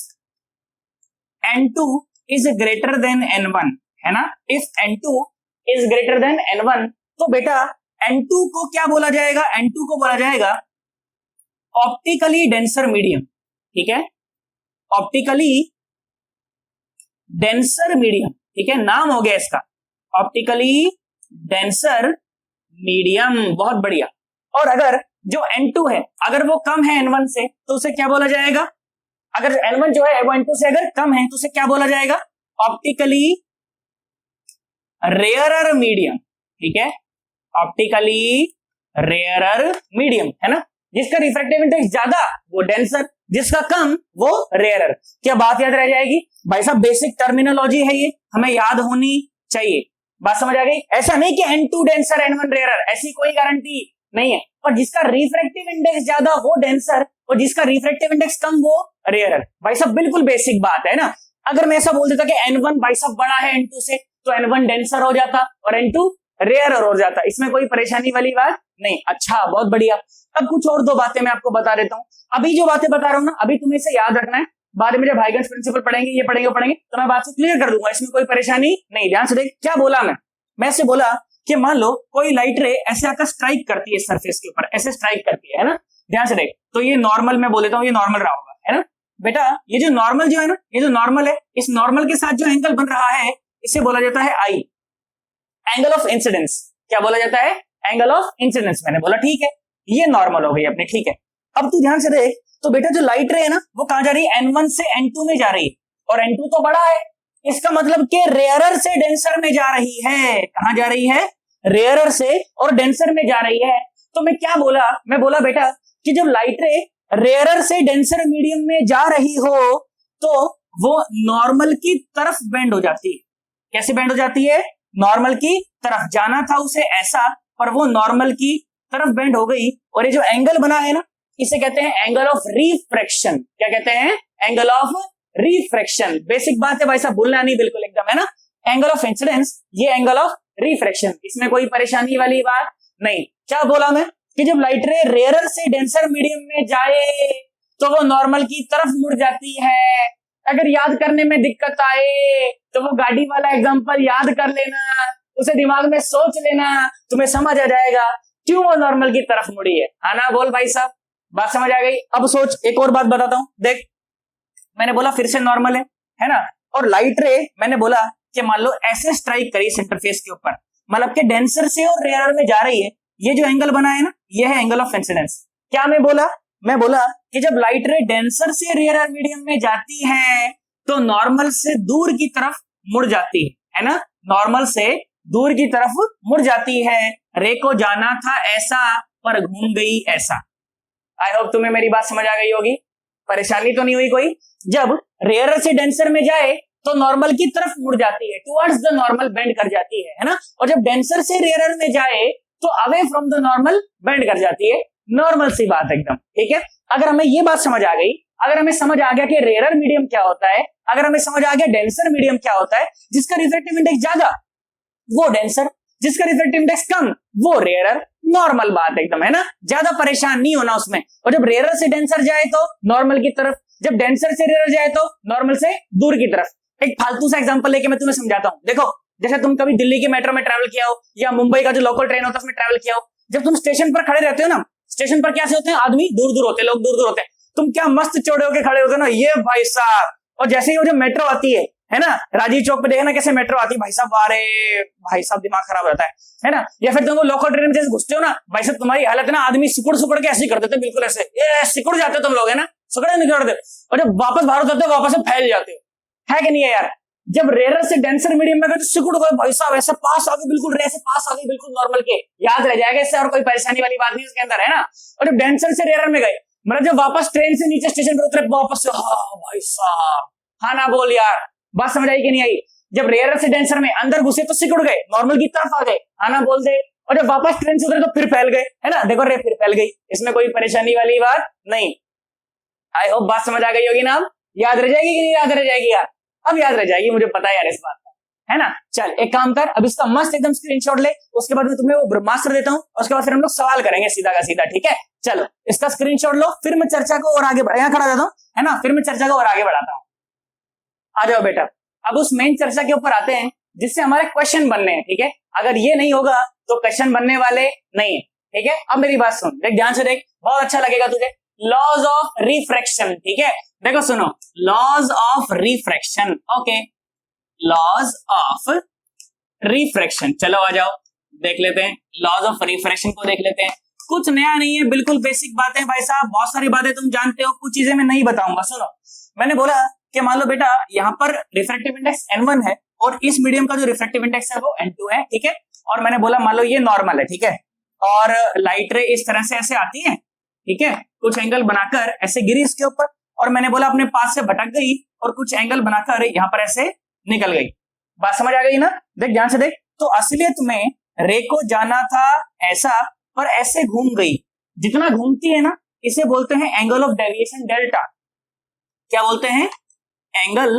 N2 is greater than N1 है ना, if N2 is greater than N1 तो बेटा N2 को क्या बोला जाएगा, N2 को बोला जाएगा ऑप्टिकली डेंसर मीडियम, ठीक है, ऑप्टिकली डेंसर मीडियम, ठीक है, नाम हो गया इसका ऑप्टिकली डेंसर मीडियम, बहुत बढ़िया। और अगर जो N2 है अगर वो कम है N1 से तो उसे क्या बोला जाएगा, अगर N1 जो है वो N2 से अगर कम है तो उसे क्या बोला जाएगा, ऑप्टिकली रेयरर मीडियम, ठीक है, ऑप्टिकली रेयरर मीडियम है ना। जिसका रिफ्रैक्टिव इंडेक्स ज्यादा वो डेंसर, जिसका कम वो रेयरर। क्या बात याद रह जाएगी भाई साहब, बेसिक टर्मिनोलॉजी है ये, हमें याद होनी चाहिए। बात समझ आ गई। ऐसा नहीं कि N2 डेंसर N1 रेयरर, ऐसी कोई गारंटी नहीं है, और जिसका रिफ्रैक्टिव इंडेक्स ज्यादा वो डेंसर और जिसका रिफ्रैक्टिव इंडेक्स कम वो रेयरर। भाई साहब बिल्कुल बेसिक बात है ना। अगर मैं ऐसा बोल देता कि N1 भाई साहब बड़ा है N2 से तो N1 डेंसर हो जाता और N2 रेयरर हो जाता, इसमें कोई परेशानी वाली बात नहीं। अच्छा बहुत बढ़िया। अब कुछ और दो बातें मैं आपको बता देता हूँ। अभी जो बातें बता रहा हूँ ना, अभी तुम्हें इसे याद रखना है, बाद में जब हाइगन्स प्रिंसिपल पढ़ेंगे, ये पढ़ेंगे पढ़ेंगे तो मैं बात को क्लियर कर दूंगा, इसमें कोई परेशानी नहीं। ध्यान से देख क्या बोला मैं ऐसे बोला कि मान लो कोई लाइट रे ऐसे आकर स्ट्राइक करती है सरफेस के ऊपर, ऐसे स्ट्राइक करती है ना। ध्यान से देख, तो ये नॉर्मल मैं बोल देता हूँ, ये नॉर्मल रहा होगा है ना बेटा। ये जो नॉर्मल जो है ना, ये जो नॉर्मल है, इस नॉर्मल के साथ जो एंगल बन रहा है इसे बोला जाता है आई, एंगल ऑफ इंसिडेंस। क्या बोला जाता है, एंगल ऑफ इंसिडेंस। मैंने बोला ठीक है ये नॉर्मल हो गई अपनी, ठीक है। अब तू ध्यान से देख, तो बेटा जो लाइट रे है ना वो कहां जा रही है, N1 से N2 में जा रही है, और N2 तो बड़ा है, इसका मतलब कि रेयरर से डेंसर में जा रही है। कहां जा रही है, रेयरर से और डेंसर में जा रही है। तो मैं क्या बोला, मैं बोला बेटा कि जब लाइट रे रेयरर से डेंसर मीडियम में जा रही हो तो वो नॉर्मल की तरफ बेंड हो जाती है। कैसे बेंड हो जाती है? नॉर्मल की तरफ। जाना था उसे ऐसा, पर वो नॉर्मल की तरफ बेंड हो गई, और ये जो एंगल बना है ना, इसे कहते हैं एंगल ऑफ रिफ्रैक्शन। क्या कहते हैं? Angle of refraction. बेसिक बात है भाई साहब, भूलना नहीं बिल्कुल एकदम, है ना। एंगल ऑफ इंसिडेंस, ये एंगल ऑफ रिफ्रैक्शन, इसमें कोई परेशानी वाली बात नहीं। क्या बोला मैं कि जब लाइट रे रेयरर से डेंसर मीडियम में जाए तो वो नॉर्मल की तरफ मुड़ जाती है। अगर याद करने में दिक्कत आए तो वो गाड़ी वाला एग्जांपल याद कर लेना, उसे दिमाग में सोच लेना, तुम्हें समझ आ जाएगा क्यों वो नॉर्मल की तरफ मुड़ी है। आना बोल भाई साहब, बात समझ आ गई? अब सोच, एक और बात बताता हूं। देख, मैंने बोला फिर से नॉर्मल है ना, और लाइट रे मैंने बोला कि मान लो ऐसे स्ट्राइक करी इंटरफेस के ऊपर, मतलब कि डेंसर से और रेयरर में जा रही है, ये जो एंगल बना है ना, ये है एंगल ऑफ इंसिडेंस। क्या मैं बोला कि जब लाइट रे डेंसर से रेयरर मीडियम में जाती है तो नॉर्मल से दूर की तरफ मुड़ जाती है ना, नॉर्मल से दूर की तरफ मुड़ जाती है। रे को जाना था ऐसा पर घूम गई ऐसा। आई होप तुम्हें मेरी बात समझ आ गई होगी, परेशानी तो नहीं हुई कोई। जब रेयरर से डेंसर में जाए तो नॉर्मल की तरफ मुड़ जाती है, टुवर्ड्स द नॉर्मल बेंड कर जाती है ना, और जब डेंसर से रेयरर में जाए तो away from the normal bend कर जाती है। नॉर्मल सी बात एकदम, ठीक है। अगर हमें ये बात समझ आ गई, अगर हमें समझ आ गया कि रेयरर मीडियम क्या होता है, अगर हमें समझ आ गया डेंसर मीडियम क्या होता है, जिसका रिफ्रैक्टिव इंडेक्स ज्यादा वो डेंसर, जिसका रिफ्रैक्टिव इंडेक्स कम वो रेयरर। नॉर्मल बात एकदम, है ना, ज्यादा परेशान नहीं होना उसमें। और जब रेयरर से डेंसर जाए तो नॉर्मल की तरफ, जब डेंसर से रेयरर जाए तो नॉर्मल से दूर की तरफ। एक फालतू सा एग्जांपल लेके मैं तुम्हें समझाता हूं। देखो, जैसे तुम कभी दिल्ली के मेट्रो में ट्रैवल किया हो या मुंबई का जो लोकल ट्रेन होता है उसमें ट्रैवल किया हो, जब तुम स्टेशन पर खड़े रहते हो ना, स्टेशन पर कैसे होते हैं, आदमी दूर दूर होते हैं, लोग दूर दूर होते हैं, तुम क्या मस्त चौड़े होके खड़े होते हो ना, ये भाई साहब। और जैसे ही वो जो मेट्रो आती है ना, राजीव चौक पे देखा ना कैसे मेट्रो आती है, भाई साहब, अरे भाई साहब दिमाग खराब रहता है ना। या फिर तुम लोकल ट्रेन में जैसे घुसते हो ना, भाई साहब तुम्हारी हालत ना, आदमी सिकुड़ सिकुड़ के ऐसे ही कर देते, बिल्कुल ऐसे ये सिकुड़ जाते हो तुम लोग, है ना, सिकुड़े नहीं करते, और जब वापस बाहर उतरते हो वापस फैल जाते हो, है कि नहीं है यार। जब रेयरर से डेंसर मीडियम में गए तो सिकुड़ गए भाई साहब, ऐसे पास आ गए, बिल्कुल रे से पास आ गए, बिल्कुल नॉर्मल के, याद रह जाएगा इससे, और कोई परेशानी वाली बात नहीं इसके अंदर, है ना। और जब डेंसर से रेयरर में गए, मतलब जब वापस ट्रेन से नीचे स्टेशन पर उतरे वापस से, हाँ भाई साहब, हाँ ना बोल यार, बात समझ आई कि नहीं आई। जब रेयरर से डेंसर में अंदर घुसे तो सिकुड़ गए, नॉर्मल की तरफ आ गए, हाँ ना बोल दे। और जब वापस ट्रेन से उतरे तो फिर फैल गए, है ना, देखो रे फिर फैल गई, इसमें कोई परेशानी वाली बात नहीं। आई होप बात समझ आ गई होगी ना, याद रह जाएगी कि नहीं याद रह जाएगी यार? अब याद रह जाएगी, मुझे पता है यार इस बात का, है ना। चल एक काम कर, अब इसका मस्त एकदम स्क्रीनशॉट ले, उसके बाद मैं तुम्हें वो ब्रह्मास्त्र देता हूं, उसके बाद फिर हम लोग सवाल करेंगे सीधा का सीधा, ठीक है। चलो इसका स्क्रीनशॉट लो, फिर मैं चर्चा को और आगे यहाँ खड़ा जाता हूँ, है ना, फिर मैं चर्चा को और आगे बढ़ाता हूँ। आ जाओ बेटा, अब उस मेन चर्चा के ऊपर आते हैं जिससे हमारे क्वेश्चन बनने हैं, ठीक है। अगर ये नहीं होगा तो क्वेश्चन बनने वाले नहीं है, ठीक है। अब मेरी बात सुन, देख ध्यान से देख, बहुत अच्छा लगेगा तुझे। लॉज ऑफ रिफ्रैक्शन, ठीक है, देखो सुनो, laws of refraction, okay, laws of refraction. चलो आ जाओ देख लेते हैं, लॉज ऑफ रिफ्रैक्शन को देख लेते हैं। कुछ नया नहीं है, बिल्कुल बेसिक बातें भाई साहब, बहुत सारी बातें तुम जानते हो, कुछ चीजें मैं नहीं बताऊंगा। सुनो, मैंने बोला कि मान लो बेटा यहाँ पर रिफ्रैक्टिव इंडेक्स n1 है और इस मीडियम का जो रिफ्रैक्टिव इंडेक्स है वो n2 है, ठीक है। और मैंने बोला मान लो ये नॉर्मल है, ठीक है, और लाइट रे इस तरह से ऐसे आती है, ठीक है, कुछ एंगल बनाकर ऐसे गिरी इसके ऊपर, और मैंने बोला अपने पास से भटक गई और कुछ एंगल बनाकर यहाँ पर ऐसे निकल गई। बात समझ आ गई ना? देख ध्यान से देख, तो असलियत में रे को जाना था ऐसा पर ऐसे घूम गई, जितना घूमती है ना इसे बोलते हैं एंगल ऑफ डेविएशन डेल्टा। क्या बोलते हैं? एंगल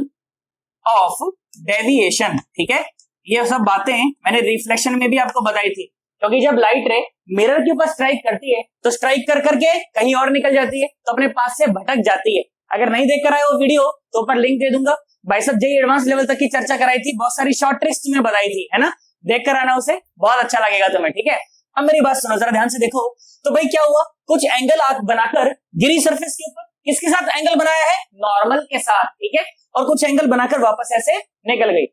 ऑफ डेविएशन, ठीक है। ये सब बातें मैंने रिफ्लेक्शन में भी आपको बताई थी, क्योंकि जब लाइट रे मिरर के ऊपर स्ट्राइक करती है तो स्ट्राइक कर करके कहीं और निकल जाती है, तो अपने पास से भटक जाती है। अगर नहीं देख कर आए वो वीडियो तो ऊपर लिंक दे दूंगा, भाई सब जेई एडवांस लेवल तक की चर्चा कराई थी, बहुत सारी शॉर्ट ट्रिक्स तुम्हें बताई थी, है ना, देख कर आना उसे, बहुत अच्छा लगेगा तुम्हें, ठीक है। अब मेरी बात सुनो जरा ध्यान से देखो, तो भाई क्या हुआ, कुछ एंगल बनाकर गिरी सरफेस के ऊपर, किसके साथ एंगल बनाया है? नॉर्मल के साथ, ठीक है, और कुछ एंगल बनाकर वापस ऐसे निकल गई।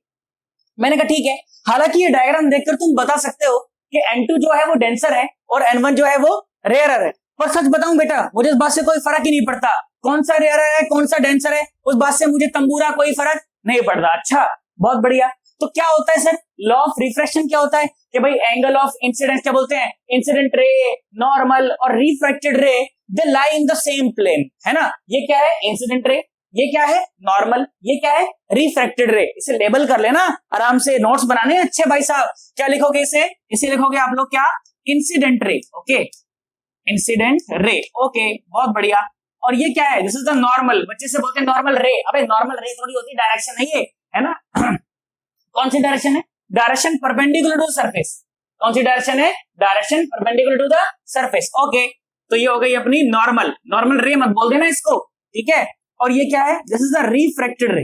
मैंने कहा ठीक है, हालांकि ये डायग्राम देखकर तुम बता सकते हो कि N2 जो है वो डेंसर है और N1 जो है वो रेयरर है, पर सच बताऊं बेटा मुझे इस बात से कोई फर्क ही नहीं पड़ता, कौन सा रेयरर है कौन सा डेंसर है, उस बात से मुझे तंबूरा कोई फर्क नहीं पड़ता। अच्छा, बहुत बढ़िया। तो क्या होता है सर, लॉ ऑफ रिफ्रैक्शन क्या होता है कि भाई एंगल ऑफ इंसिडेंस क्या बोलते हैं, इंसिडेंट रे, नॉर्मल और refracted ray they lie in the same plane, है ना। ये क्या है, इंसिडेंट रे, ये क्या है, नॉर्मल, ये क्या है, रिफ्रैक्टेड रे। इसे लेबल कर लेना आराम से, नोट्स बनाने अच्छे भाई साहब। क्या लिखोगे इसे लिखोगे आप लोग क्या, incident ray, okay, incident ray, okay, बहुत बढ़िया। और ये क्या है, दिस इज द नॉर्मल, बच्चे से बोलते हैं नॉर्मल रे। अबे नॉर्मल रे थोड़ी होती, डायरेक्शन है ये, है ना। कौन सी डायरेक्शन है, डायरेक्शन परपेंडिकुलर टू सरफेस। कौन सी डायरेक्शन है, direction perpendicular to the surface, okay. तो ये हो गई अपनी नॉर्मल, नॉर्मल रे मत बोल देना इसको, ठीक है। और ये क्या है, दिस इज द रिफ्रैक्टेड रे,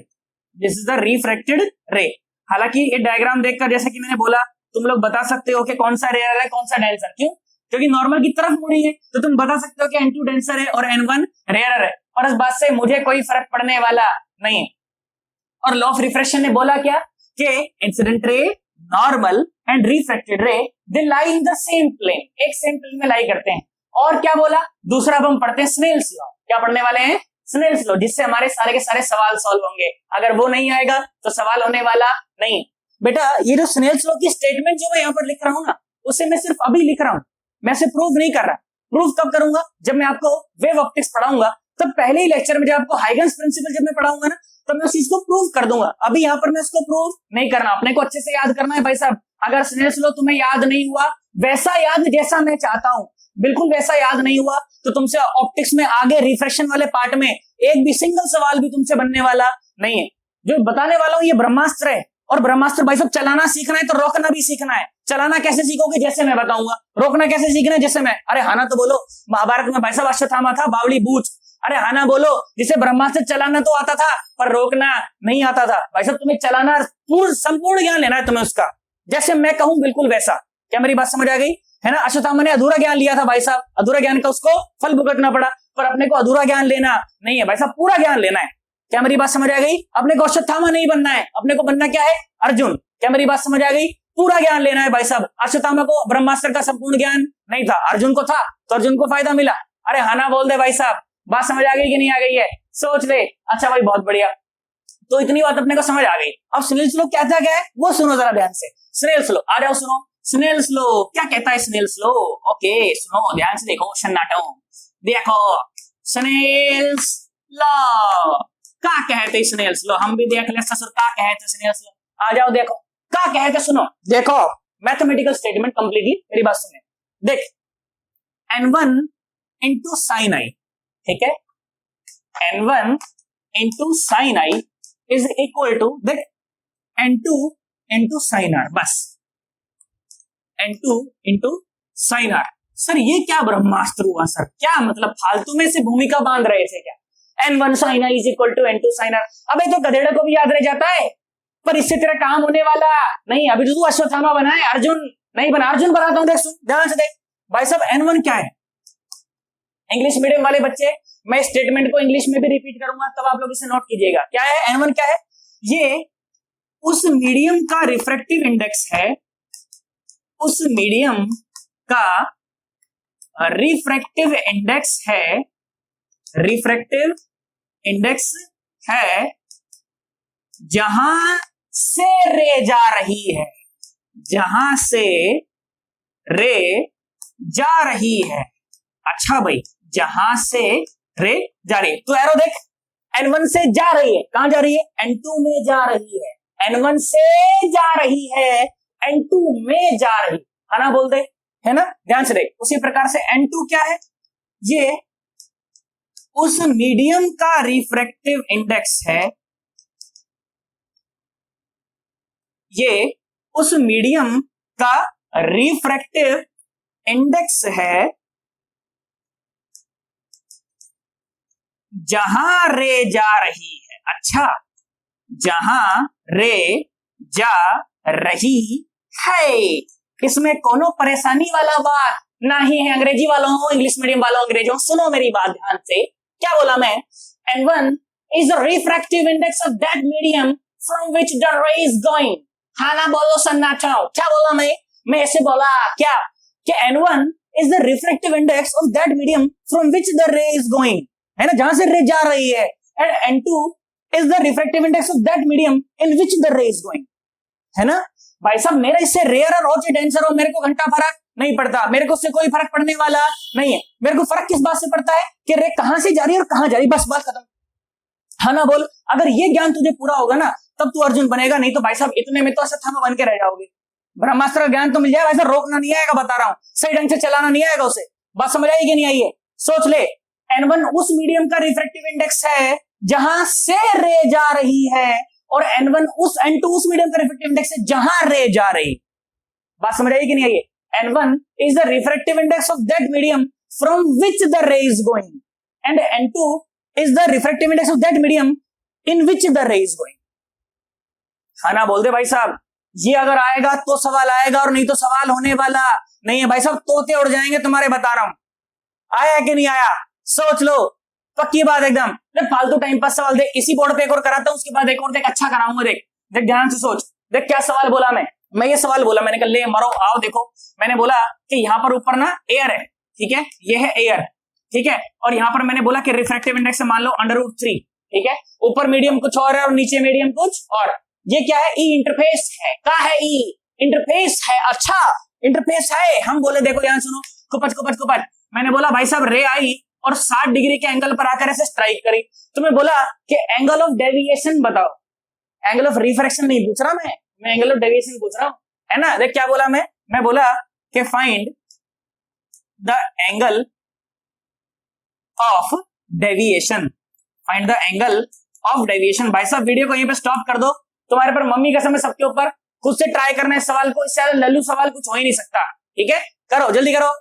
दिस इज द रिफ्रैक्टेड रे। हालांकि ये डायग्राम देखकर जैसे कि मैंने बोला, तुम लोग बता सकते हो कि कौन सा रेयर है कौन सा डेंसर, क्यों, क्योंकि नॉर्मल की तरफ मुड़ी है, तो तुम बता सकते हो कि N2 डेंसर है और N1 रेयर है, और इस बात से मुझे कोई फर्क पड़ने वाला नहीं है। और लॉ ऑफ रिफ्रैक्शन ने बोला क्या, कि incident ray, normal and refracted ray they lie in the same plane, एक सेम प्लेन में लाई करते हैं। और क्या बोला, दूसरा अब हम पढ़ते हैं स्नेल्स लॉ। क्या पढ़ने वाले हैं, स्नेल्स लॉ, जिससे हमारे सारे के सारे सवाल सॉल्व होंगे। अगर वो नहीं आएगा तो सवाल होने वाला नहीं। बेटा ये जो स्नेल्स लॉ की स्टेटमेंट जो मैं यहाँ पर लिख रहा हूँ ना, उसे मैं सिर्फ अभी लिख रहा हूँ, मैं से प्रूव नहीं कर रहा। प्रूव कब करूंगा, जब मैं आपको वेव ऑप्टिक्स पढ़ाऊंगा, तब पहले ही लेक्चर में जब आपको हाइगन्स प्रिंसिपल जब मैं पढ़ाऊंगा ना, तब मैं उस चीज को प्रूव कर दूंगा। अभी यहाँ पर मैं इसको प्रूव नहीं करना, अपने को अच्छे से याद करना है भाई साहब। अगर स्नेल्स लॉ तुम्हें याद नहीं हुआ, वैसा याद जैसा मैं चाहता हूँ, बिल्कुल वैसा याद नहीं हुआ, तो तुमसे ऑप्टिक्स में आगे रिफ्रैक्शन वाले पार्ट में एक भी सिंगल सवाल भी तुमसे बनने वाला नहीं है। जो बताने वाला हूँ ये ब्रह्मास्त्र है, और ब्रह्मास्त्र भाई साहब चलाना सीखना है तो रोकना भी सीखना है। चलाना कैसे सीखोगे, जैसे मैं बताऊंगा। रोकना कैसे सीखना है, जैसे मैं, अरे हाना तो बोलो, महाभारत में भाई साहब अश्वत्थामा था, बावली बूझ। अरे हाना बोलो, जिसे ब्रह्मास्त्र चलाना तो आता था पर रोकना नहीं आता था। भाई साहब तुम्हें चलाना पूर्ण संपूर्ण ज्ञान लेना है तुम्हें उसका, जैसे मैं कहूं बिल्कुल वैसा। क्या मेरी बात समझ आ गई, है ना। अश्वत्थामा ने अधूरा ज्ञान लिया था भाई साहब, अधूरा ज्ञान का उसको फल भुगतना पड़ा, पर अपने को अधूरा ज्ञान लेना नहीं है भाई साहब, पूरा ज्ञान लेना है। क्या मेरी बात समझ आ गई, अपने को अश्वत्थामा नहीं बनना है, अपने को बनना क्या है, अर्जुन। क्या मेरी बात समझ आ गई, पूरा ज्ञान लेना है भाई साहब। अश्वत्थामा को ब्रह्मास्त्र का संपूर्ण ज्ञान नहीं था, अर्जुन को था, तो अर्जुन को फायदा मिला। अरे हाना बोल दे भाई साहब, बात समझ आ गई कि नहीं आ गई है, सोच ले। अच्छा भाई बहुत बढ़िया, तो इतनी बात अपने को समझ आ गई। अब स्नेल्स लॉ क्या है वो सुनो जरा ध्यान से। स्नेल्स लॉ, आ जाओ सुनो। स्नेल्स लॉ क्या कहता है, स्नेल्स लॉ, ओके सुनो ध्यान से, देखो सन्नाटो, देखो स्नेल्स लॉ क्या कहते, स्नेल्स लॉ हम भी देख ले ससुर, क्या कहते स्नेल्स लॉ। आ जाओ देखो क्या कहते, सुनो देखो, मैथमेटिकल स्टेटमेंट कंप्लीटली, मेरी बात सुने। देख N1 इंटू साइन आई, ठीक है, N1 into sine i is equal to, देख N2 इंटू साइन आर, बस N2 into sine are. Sir ये क्या ब्रह्मास्त्र हुआ सर, क्या मतलब फालतू में से भूमिका बांध रहे थे क्या, N1 sine i is equal to N2 sine r. अबे तो गधेड़े को भी याद रह जाता है, पर इससे तेरा काम होने वाला नहीं। अभी तो तू अश्वत्थामा बना है, अर्जुन नहीं बना। अर्जुन बनाता हूं, देख सुन ध्यान से देख भाई साहब। N1 क्या है, इंग्लिश मीडियम वाले बच्चे, मैं स्टेटमेंट को इंग्लिश में भी रिपीट करूंगा, तब आप लोग इसे नोट कीजिएगा। क्या है N1 क्या है, ये उस मीडियम का रिफ्रैक्टिव इंडेक्स है, उस मीडियम का रिफ्रैक्टिव इंडेक्स है, रिफ्रैक्टिव इंडेक्स है जहां से रे जा रही है, जहां से रे जा रही है। अच्छा भाई, जहां से रे जा रही है, तो एरो देख, N1 से जा रही है, कहां जा रही है, N2 में जा रही है। N1 से जा रही है, N2 में जा रही है ना, बोल दे, है ना, ध्यान से देख। उसी प्रकार से N2 क्या है, ये उस मीडियम का रिफ्रैक्टिव इंडेक्स है, ये उस मीडियम का रिफ्रैक्टिव इंडेक्स है जहां रे जा रही है। अच्छा, जहां रे जा रही है, इसमें कोनो परेशानी वाला बात नहीं है। अंग्रेजी वालों हो, इंग्लिश मीडियम वालों, अंग्रेजों सुनो मेरी बात ध्यान से। क्या बोला मैं, N1 is the refractive index of that medium from which the ray is going। हाँ ना बोलो सन्नाटा, क्या बोला मैं ऐसे बोला क्या, कि N1 is the refractive index of that medium from which the ray is going, है ना, जहां से रे जा रही है। and N2 is the refractive index of that medium in which the ray is going, है ना। भाई साहब मेरा इससे रेयर और डेंसर हो, मेरे को घंटा फर्क नहीं पड़ता, मेरे को उससे कोई फर्क पड़ने वाला नहीं है। मेरे को फर्क किस बात से पड़ता है कि रे कहां से जा रही है और कहां जा रही, बस बात खत्म। हाँ ना बोल, अगर ये ज्ञान तुझे पूरा होगा ना तब तू अर्जुन बनेगा, नहीं तो भाई साहब इतने में तो अश्वत्थामा बन के रह जाओगे। ब्रह्मास्त्र का ज्ञान तो मिल जाएगा, वैसे रोकना नहीं आएगा, बता रहा हूं, सही ढंग से चलाना नहीं आएगा उसे। बात समझ आई कि नहीं आई है? सोच ले, N1 उस मीडियम का रिफ्रैक्टिव इंडेक्स है जहां से रे जा रही है, और N2 उस मीडियम का रिफ्रैक्टिव इंडेक्स है जहां रे जा रही। बात समझ आई कि नहीं आई है? N1 is the refractive index of that medium from which the ray is going, and N2 is the refractive index of that medium in which the ray is going. हाँ ना बोल दे भाई साहब, ये अगर आएगा तो सवाल आएगा और नहीं तो सवाल होने वाला नहीं है भाई साहब, तोते उड़ जाएंगे तुम्हारे, बता रहा हूं। आया कि नहीं आया? सोच लो, पक्की बात एकदम। फालतू टाइम पास सवाल देख, इसी बोर्ड पे एक और कराता हूं, उसके बाद एक और देख, अच्छा कराऊंगा, देख देख ध्यान से सोच। देख क्या सवाल बोला मैं ये सवाल बोला, मैंने कहा ले मरो आओ देखो। मैंने बोला कि यहाँ पर ऊपर ना एयर है, ठीक है, ये है एयर, ठीक है, और यहाँ पर मैंने बोला कि रिफ्रैक्टिव इंडेक्स मान लो √3, ठीक है, ऊपर मीडियम कुछ और है और नीचे मीडियम कुछ और। ये क्या है? ई इंटरफेस है। क्या है? ई इंटरफेस है। अच्छा इंटरफेस है। हम बोले देखो ध्यान सुनो, कुपच कुपच कुपच। मैंने बोला भाई साहब रे आई और 60 डिग्री के एंगल पर आकर ऐसे स्ट्राइक करी, तो मैं बोला कि एंगल ऑफ डेविएशन बताओ। एंगल ऑफ रिफ्रैक्शन नहीं पूछ रहा मैं एंगल ऑफ डेविएशन पूछ रहा हूं, है ना। देख क्या बोला मैं बोला कि find the angle of deviation, find the angle of deviation. भाई साहब वीडियो को यहीं पे स्टॉप कर दो, तुम्हारे पर मम्मी कसम है सबके ऊपर, खुद से ट्राई करना इस सवाल को, इससे लल्लू सवाल कुछ हो ही नहीं सकता, ठीक है। करो जल्दी करो।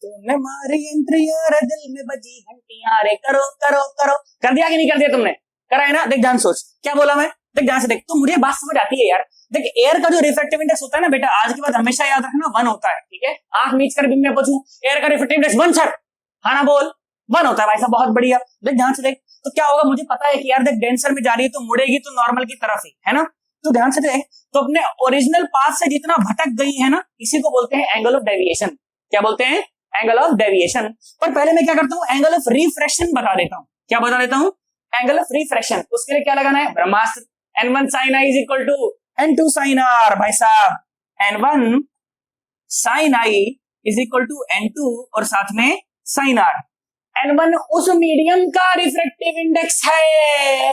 तुमने मारी एंट्री और दिल में बजी घंटियां रे, करो करो करो। कर दिया कि नहीं कर दिया तुमने? करा है ना। देख ध्यान सोच क्या बोला मैं, देख ध्यान से देख, तो मुझे बात समझ आती है यार। देख एयर का जो रिफ्रैक्टिव इंडेक्स होता है ना बेटा, आज के बाद हमेशा याद रखना 1 होता है, ठीक है। आंख मीच कर भी मैं पूछूं एयर का रिफ्रैक्टिव इंडेक्स 1 सर, हाँ ना बोल 1 होता है भाई साहब, बहुत बढ़िया। देख ध्यान से देख, तो क्या होगा मुझे पता है कि यार देख डेंसर में जा रही है तो मुड़ेगी तो नॉर्मल की तरफ ही, है ना। तो ध्यान से देख, तो अपने ओरिजिनल पाथ से जितना भटक गई है ना, इसी को बोलते हैं एंगल ऑफ डेविएशन। क्या बोलते हैं? Angle of deviation. पर पहले मैं क्या करता हूं, एंगल ऑफ रिफ्रैक्शन बता देता हूं। क्या बता देता हूं? Angle of refraction. उसके लिए क्या लगाना है? ब्रह्मास्त्र। N1 sin I is equal to N2 sin R। भाई साहब N1 sin I is equal to N2 और साथ में sin R। N1 उस मीडियम का रिफ्रैक्टिव इंडेक्स है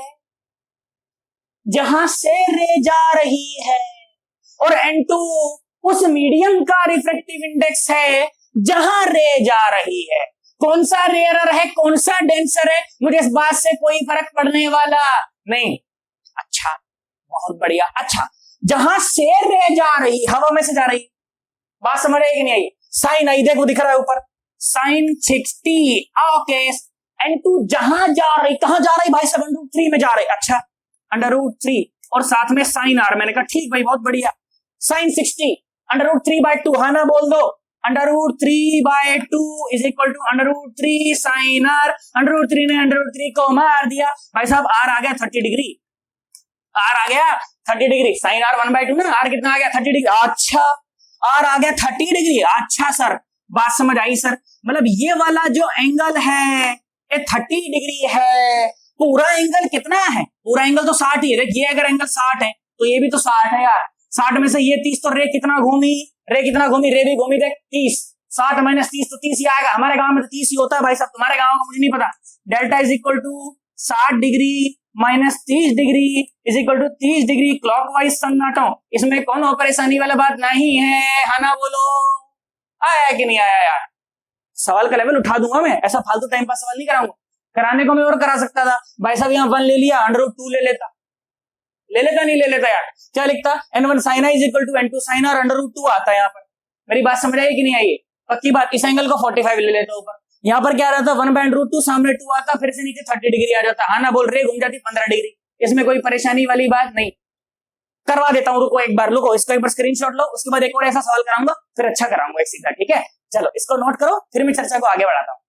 जहां से रे जा रही है, और N2 उस मीडियम का रिफ्रैक्टिव इंडेक्स है जहां रे जा रही है। कौन सा रेयरर है, कौन सा डेंसर है, मुझे इस बात से कोई फर्क पड़ने वाला नहीं। अच्छा बहुत बढ़िया। अच्छा जहां से रे जा रही, हवा में से जा रही, बात समझ आई कि नहीं आई? साइन आई देखो दिख रहा है ऊपर, साइन 60। ओके N2 जहां जा रही, कहां जा रही भाई साहब? √3 में जा रही। अच्छा √3 और साथ में साइन आर। मैंने कहा ठीक भाई बहुत बढ़िया। साइन 60 √3/2, हाँ ना बोल दो। √3/2 is equal to √3 sine r. √3 ने √3 को मार दिया भाई साहब, आर आ गया 30 डिग्री। आर आ गया 30 डिग्री। साइन आर 1/2 ना, आर कितना आ गया 30 डिग्री। अच्छा आर आ गया 30 डिग्री। अच्छा सर बात समझ आई सर। मतलब ये वाला जो एंगल है ये 30 डिग्री है। पूरा एंगल कितना है? पूरा एंगल तो 60 ही है। ये अगर एंगल 60 है तो ये भी तो 60 है यार। 60 में से ये 30, तो रे कितना घूमी, रे कितना घूमी, रे भी घूमी देख 30। 60 - 30 तो 30 ही आएगा। हमारे गांव में तो 30 ही होता है भाई साहब, तुम्हारे गांव का मुझे नहीं पता। Delta is equal to 60 degree minus 30 degree is equal to 30 degree clockwise सन्नाटो। इसमें कौन परेशानी वाला बात नहीं है, है ना बोलो। आया कि नहीं आया यार? सवाल का लेवल उठा दूंगा मैं, ऐसा फालतू टाइम पास सवाल नहीं कराऊंगा। कराने को मैं और करा सकता था भाई साहब, यहाँ 1 ले लिया, √2 ले लेता नहीं ले लेता यार। क्या लिखता? N1 sin I is equal to N2 sin R √2 आता है यहाँ पर। मेरी बात समझ आई कि नहीं आई? पक्की बात। इस एंगल को 45 ले लेता ऊपर, यहाँ पर क्या रहता? 1/√2 सामने 2 आता, फिर से नीचे 30 डिग्री आ जाता, हाँ ना बोल। रे घूम जाती 15 डिग्री। इसमें कोई परेशानी वाली बात नहीं। करवा देता हूँ, रुको एक बार, रुको इसको एक बार स्क्रीनशॉट लो, उसके बाद एक और ऐसा सवाल कराऊंगा, फिर अच्छा कराऊंगा एक सीधा, ठीक है। चलो इसको नोट करो, फिर मैं चर्चा को आगे बढ़ाता हूँ।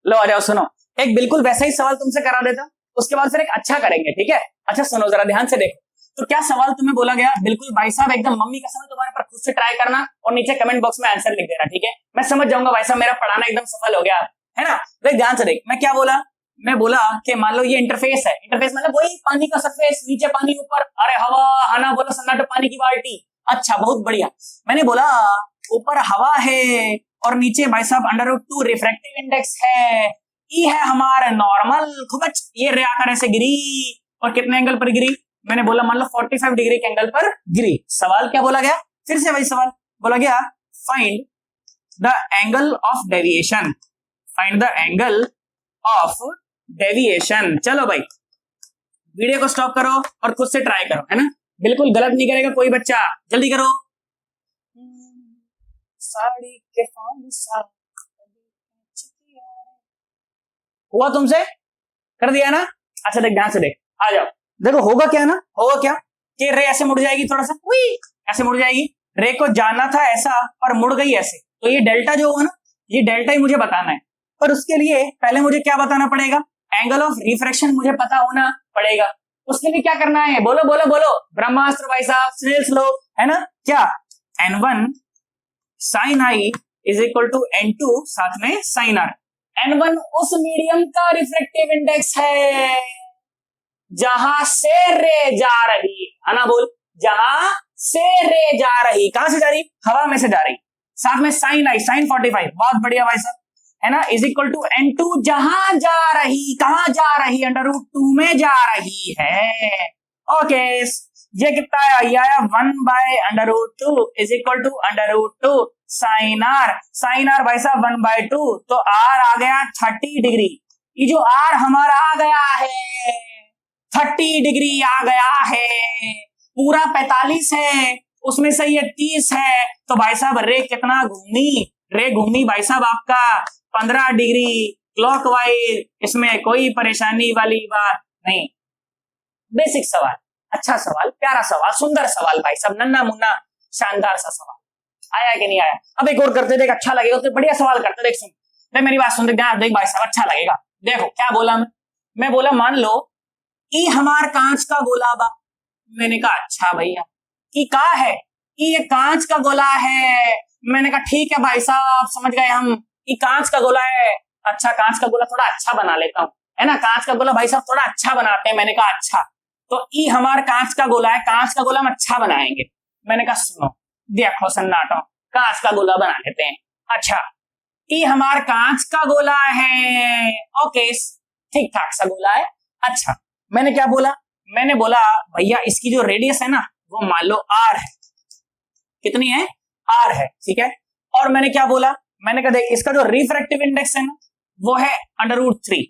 लो आ जाओ सुनो, एक बिल्कुल वैसा ही सवाल तुमसे करा देता हूं, उसके बाद फिर एक अच्छा करेंगे, ठीक है। अच्छा सुनो जरा ध्यान से देखो, तो क्या सवाल तुम्हें बोला गया? बिल्कुल भाई साहब एकदम मम्मी का समय तुम्हारे पर खुद से ट्राई करना और नीचे कमेंट बॉक्स में आंसर लिख देना, ठीक है। मैं समझ जाऊंगा भाई साहब मेरा पढ़ाना एकदम सफल हो गया, है ना। देख ध्यान से देख, मैं क्या बोला? मैं बोला कि मान लो ये इंटरफेस है। इंटरफेस मतलब वही पानी का सरफेस, नीचे पानी ऊपर, अरे हवा, हना बोला सन्नाटो पानी की बाल्टी, अच्छा बहुत बढ़िया। मैंने बोला ऊपर हवा है और नीचे भाई साहब √2 रिफ्रैक्टिव इंडेक्स है, ई है हमारा नॉर्मल खूब। ये रे आकर ऐसे गिरी और कितने एंगल पर गिरी, मैंने बोला मान लो 45 डिग्री के एंगल पर गिरी। सवाल क्या बोला गया, फिर से वही सवाल बोला गया, find the angle of deviation, find the angle of deviation. चलो भाई वीडियो को स्टॉप करो और खुद से ट्राई करो, है ना, बिल्कुल गलत नहीं करेगा कोई बच्चा, जल्दी करो। साड़ी के हुआ तुमसे, कर दिया ना। अच्छा देख ध्यान से देख, आ जाओ, देखो होगा क्या ना, होगा क्या कि रे ऐसे मुड़ जाएगी, थोड़ा सा ऐसे मुड़ जाएगी, रे को जाना था ऐसा और मुड़ गई ऐसे, तो ये डेल्टा जो होगा ना, ये डेल्टा ही मुझे बताना है। पर उसके लिए पहले मुझे क्या बताना पड़ेगा, एंगल ऑफ रिफ्रैक्शन मुझे पता होना पड़ेगा। उसके लिए क्या करना है, बोलो बोलो बोलो, ब्रह्मास्त्र भाई साहब, स्नेल्स लॉ, है ना, क्या n1 sin i is equal to n2 साथ में sin r। n1 उस मीडियम का रिफ्रैक्टिव इंडेक्स है जहां से रे जा रही है ना, बोल, जहां से रे जा रही, कहां से जा रही, हवा में से जा रही, साथ में sin i sin 45, बहुत बढ़िया भाई साहब, है ना, इज इक्वल टू n2 जहां जा रही, कहां जा रही, √2 में जा रही है। ओके ये कितना आया, ये आया 1/√2 is equal to √2 sin r, sin r भाई साहब 1/2, तो r आ गया 30 डिग्री। ये जो r हमारा आ गया है 30 डिग्री आ गया है, पूरा 45 है, उसमें से ये 30 है, तो भाई साहब रे कितना घूमी, रे घूमी भाई साहब आपका 15 डिग्री क्लॉकवाइज, इसमें कोई परेशानी वाली बात नहीं। बेसिक सवाल, अच्छा सवाल, प्यारा सवाल, सुंदर सवाल भाई साहब, नन्ना मुन्ना शानदार सा सवाल, आया कि नहीं आया। अब एक और करते देख, अच्छा लगेगा, तो बढ़िया सवाल करते देख, सुन देख मेरी बात, सुन देख देख भाई साहब, अच्छा लगेगा। देखो क्या बोला मैं बोला मान लो ई हमार कांच का गोला बा, मैंने कहा अच्छा भैया ई का है, ये कांच का गोला है, मैंने कहा ठीक है भाई साहब समझ गए हम, ये कांच का गोला है, अच्छा कांच का गोला थोड़ा अच्छा बना लेता हूँ, है ना, कांच का गोला भाई साहब थोड़ा अच्छा बनाते हैं, मैंने कहा अच्छा, तो ई हमार कांच का गोला है, कांच का गोला हम अच्छा बनाएंगे। मैंने कहा सुनो देखो सन्नाटो, कांच का गोला बना लेते हैं, अच्छा ई हमार कांच का गोला है, ओके ठीक ठाक सा गोला है, अच्छा मैंने क्या बोला, मैंने बोला भैया इसकी जो रेडियस है ना वो मान लो r है, कितनी है, r है, ठीक है, और मैंने क्या बोला, मैंने कहा देख इसका जो रिफ्रैक्टिव इंडेक्स है ना वो है √3,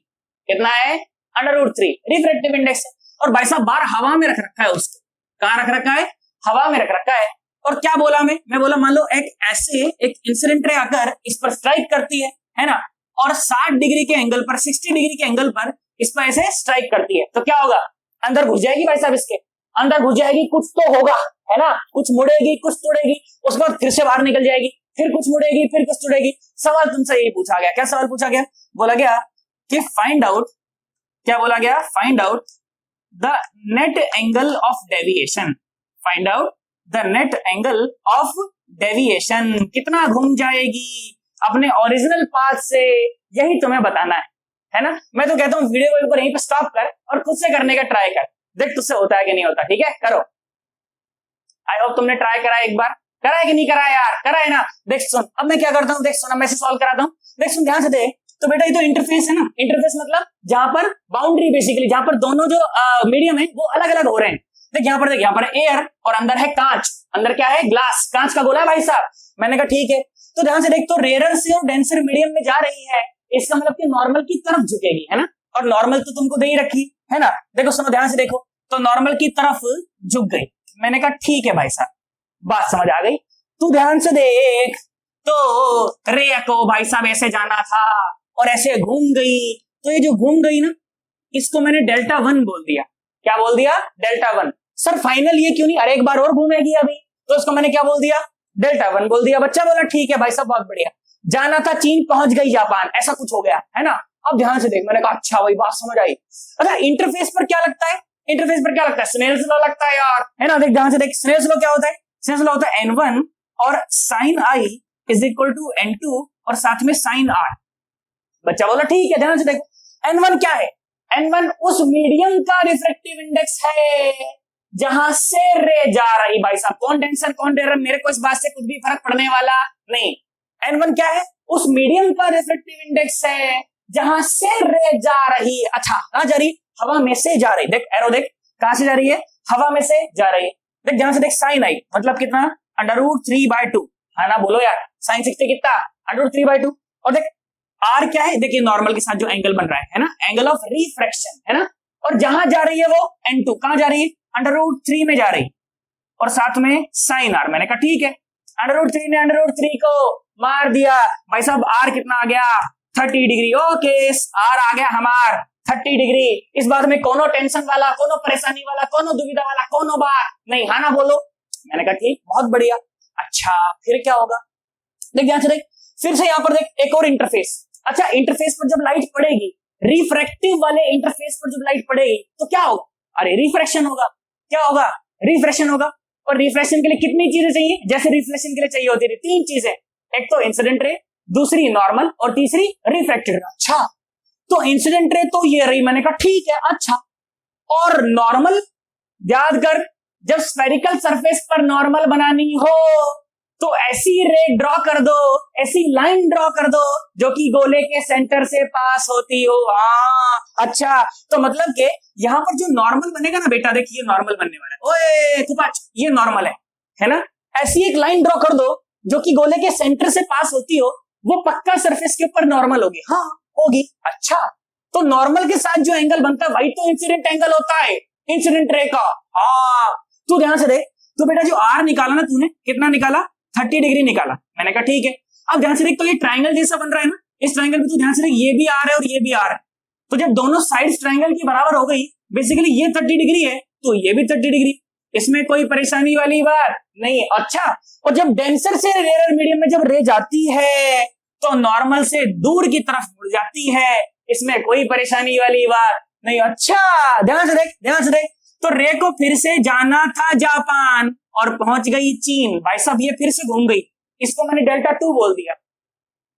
कितना है, √3 रिफ्रैक्टिव इंडेक्स है, और भाई साहब बाहर हवा में रख रखा है उसको, कहां रख रखा है, हवा में रख रखा है, और क्या बोला मैं बोला मान लो एक ऐसे एक इंसिडेंट रे आकर इस पर स्ट्राइक करती है ना, और 60 डिग्री के एंगल पर 60 डिग्री के एंगल पर इस पर ऐसे स्ट्राइक करती है, तो क्या होगा, अंदर घुस जाएगी भाई साहब, इसके अंदर घुस जाएगी, कुछ तो होगा, है ना, कुछ मुड़ेगी कुछ तोड़ेगी, उसके बाद फिर से बाहर निकल जाएगी, फिर कुछ मुड़ेगी फिर कुछ तोड़ेगी। सवाल तुमसे यही पूछा गया, क्या सवाल पूछा गया, बोला गया कि फाइंड आउट, क्या बोला गया, find out the net angle of deviation, find out the net angle of deviation, कितना घूम जाएगी अपने ओरिजिनल पाथ से, यही तुम्हें बताना है ना। मैं तो कहता हूँ वीडियो को ऊपर यहीं पे स्टॉप कर और खुद से करने का ट्राई कर, देख तुझसे होता है कि नहीं होता, ठीक है, करो। आई होप तुमने ट्राई करा एक बार, करा है कि नहीं करा यार, करा है ना। देख सुन अब मैं क्या करता हूँ, देख सुन अब मैं इसे सॉल्व कराता हूँ, देख सुन ध्यान से देख, तो बेटा ये तो इंटरफेस है ना, इंटरफेस मतलब जहां पर बाउंड्री बेसिकली, जहां पर दोनों जो मीडियम है वो अलग अलग हो रहे हैं। देख यहाँ पर एयर और अंदर है कांच, अंदर क्या है, ग्लास, कांच का गोला है भाई साहब। मैंने कहा ठीक है, तो ध्यान से देख, तो रेयर से और डेंसर मीडियम में जा रही है, इसका मतलब कि नॉर्मल की तरफ झुकेगी, है ना, और नॉर्मल तो तुमको दे ही रखी है ना। देखो सुनो ध्यान से देखो, तो नॉर्मल की तरफ झुक गई, मैंने कहा ठीक है भाई साहब, बात समझ आ गई। तू ध्यान से देख, तो रे को भाई साहब ऐसे जाना था और ऐसे घूम गई, तो ये जो घूम गई ना इसको मैंने ΔI बोल दिया, क्या बोल दिया, ΔI। सर फाइनल ये क्यों नहीं, अरे एक बार और घूमेगी अभी, तो उसको मैंने क्या बोल दिया, ΔI बोल दिया। बच्चा बोला ठीक है भाई साहब बहुत बढ़िया, जाना था चीन पहुंच गई जापान, ऐसा कुछ हो गया है ना। अब ध्यान से देख, मैंने कहा अच्छा वही बात समझ आई। अच्छा इंटरफेस पर क्या लगता है, इंटरफेस पर क्या लगता है, स्नेल्स लॉ लगता है यार, है ना। देख ध्यान से देख, स्नेल्स लॉ क्या होता है, स्नेल्स लॉ होता है n1 और sin i is equal to n2 और साथ में sin r। बच्चा बोला ठीक है, ध्यान से देखो n1 क्या है, n1 उस मीडियम का रिफ्रैक्टिव इंडेक्स है जहां से रे जा रही। भाई साहब कौन टेंशन कौन डर, मेरे को इस बात से कुछ भी फर्क पड़ने वाला नहीं। N1 क्या है, उस मीडियम का रिफ्रैक्टिव इंडेक्स है जहां से रे जा रही है। अच्छा कहां जा रही, हवा में से जा रही। देख एरो देख, कहां से जा रही है, हवा में से जा रही है। देख जहां से देख साइन आई मतलब कितना, √3/2 है ना, बोलो यार साइन 60 कितना, √3/2। और देख आर क्या है, देखिए नॉर्मल के साथ जो एंगल बन रहा है ना, एंगल ऑफ रिफ्रैक्शन है ना। और जहां जा रही है वो N2 कहां जा रही है, √3 में जा रही, और साथ में साइन आर। मैंने कहा ठीक है, √3 ने √3 को मार दिया। भाई साहब आर कितना आ गया, 30 डिग्री। ओके आर आ गया हमार 30 डिग्री। इस बात में कोनो टेंशन वाला, कोनो परेशानी वाला, कोनो दुविधा वाला, कोनो बात नहीं, हाँ ना बोलो। मैंने कहा ठीक, बहुत बढ़िया। अच्छा फिर क्या होगा, देख ध्यान से देख, फिर से यहाँ पर देख एक और इंटरफेस। अच्छा इंटरफेस पर जब लाइट पड़ेगी, रिफ्रैक्टिव वाले इंटरफेस पर जब लाइट पड़ेगी तो क्या होगा, अरे रिफ्रैक्शन होगा। क्या होगा, रिफ्रैक्शन होगा। और रिफ्रैक्शन के लिए कितनी चीजें चाहिए, जैसे रिफ्लेक्शन के लिए चाहिए होती है 3 चीजें, एक तो इंसिडेंट रे, दूसरी नॉर्मल और तीसरी रिफ्रैक्टेड रे। अच्छा तो इंसिडेंट रे तो ये रही, मैंने कहा ठीक है। अच्छा और नॉर्मल, याद कर जब स्फेरिकल सरफेस पर नॉर्मल बनानी हो तो ऐसी रे ड्रॉ कर दो, ऐसी लाइन ड्रॉ कर दो जो कि गोले के सेंटर से पास होती हो। हाँ अच्छा तो मतलब के यहाँ पर जो नॉर्मल बनेगा ना बेटा, देखिए नॉर्मल बनने वाला है, ओए खुपाच ये नॉर्मल है ना। ऐसी एक लाइन ड्रॉ कर दो जो कि गोले के सेंटर से पास होती हो, वो पक्का सरफेस के ऊपर नॉर्मल होगी। हाँ होगी। अच्छा तो नॉर्मल के साथ जो एंगल बनता है वही तो इंसिडेंट एंगल होता है, इंसिडेंट रे का। हाँ तू ध्यान से देख, तो बेटा जो आर निकाला ना तूने, कितना निकाला, 30 डिग्री निकाला। मैंने कहा ठीक है। अब ध्यान से देख, तो ये ट्राइंगल जैसा बन रहा है ना, इस ट्राइंगल में तू ध्यान से देख, ये भी आर है और ये भी आर है। तो जब दोनों साइड्स ट्राइंगल की बराबर हो गई, बेसिकली ये 30 डिग्री है तो ये भी 30 डिग्री, इसमें कोई परेशानी वाली बात नहीं। अच्छा और जब डेंसर से रेयर मीडियम में जब रे जाती है तो नॉर्मल से दूर की तरफ मुड़ जाती है, इसमें कोई परेशानी वाली बात नहीं। अच्छा ध्यान से देख, ध्यान से देख, तो रे को फिर से जाना था जापान और पहुंच गई चीन। भाई साहब ये फिर से घूम गई, इसको मैंने ΔH बोल दिया।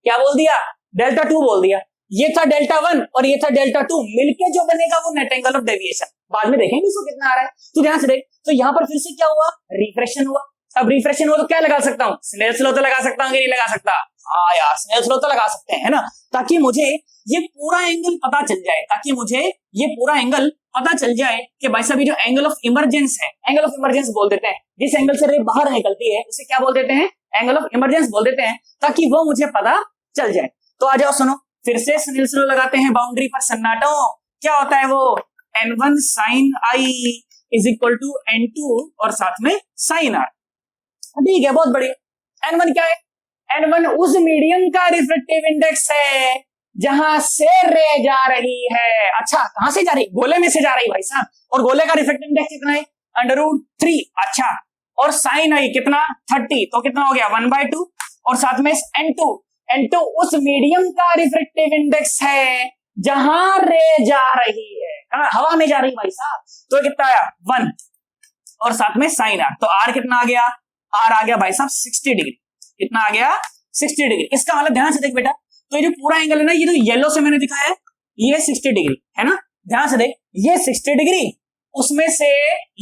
क्या बोल दिया, ΔH बोल दिया। ये था ΔH और ये था ΔH, मिलके जो बनेगा वो नेट एंगल ऑफ डेविएशन। बाद में देखेंगे इसको कितना आ रहा है। तो ध्यान से देख, तो यहाँ पर फिर से क्या हुआ, रिफ्रैक्शन हुआ। अब रिफ्रैक्शन हुआ तो क्या लगा सकता हूँ, स्नेल्स लॉ तो लगा सकता हूँ कि नहीं लगा सकता, हाँ यार स्नेल्स लॉ तो लगा सकते हैं, है ना, ताकि मुझे ये पूरा एंगल पता चल जाए, ताकि मुझे ये पूरा एंगल पता चल जाए कि भाई साहब ये जो एंगल ऑफ इमरजेंस है, एंगल ऑफ इमरजेंस बोल देते हैं, जिस एंगल से रे बाहर निकलती है उसे क्या बोल देते हैं, एंगल ऑफ इमरजेंस बोल देते हैं, ताकि वो मुझे पता चल जाए। तो आ जाओ सुनो, फिर से स्नेल्स लॉ लगाते हैं बाउंड्री पर सन्नाटो। क्या होता है वो, N1 sin I is equal to N2 और साथ में sin R। ठीक है बहुत बढ़िया। N1 क्या है, N1 उस मीडियम का रिफ्रैक्टिव इंडेक्स है जहां से रे जा रही है। अच्छा कहां से जा रही, गोले में से जा रही भाई साहब, और गोले का रिफ्रैक्टिव इंडेक्स कितना है, √3। अच्छा और sin I कितना 30, तो कितना हो गया 1/2 और साथ में N2 उस मीडियम का रिफ्रैक्टिव इंडेक्स है जहां रे जा रही है, हवा में जा रही भाई साहब, तो कितना आया 1 और साथ में sin R। तो R कितना आ गया, R आ गया भाई साहब 60 डिग्री। कितना आ गया 60 डिग्री। इसका मतलब ध्यान से देख बेटा, तो ये जो पूरा एंगल है ना, ये जो येलो से मैंने दिखाया है ये 60 डिग्री है ना, ध्यान से देख ये 60 डिग्री, उसमें से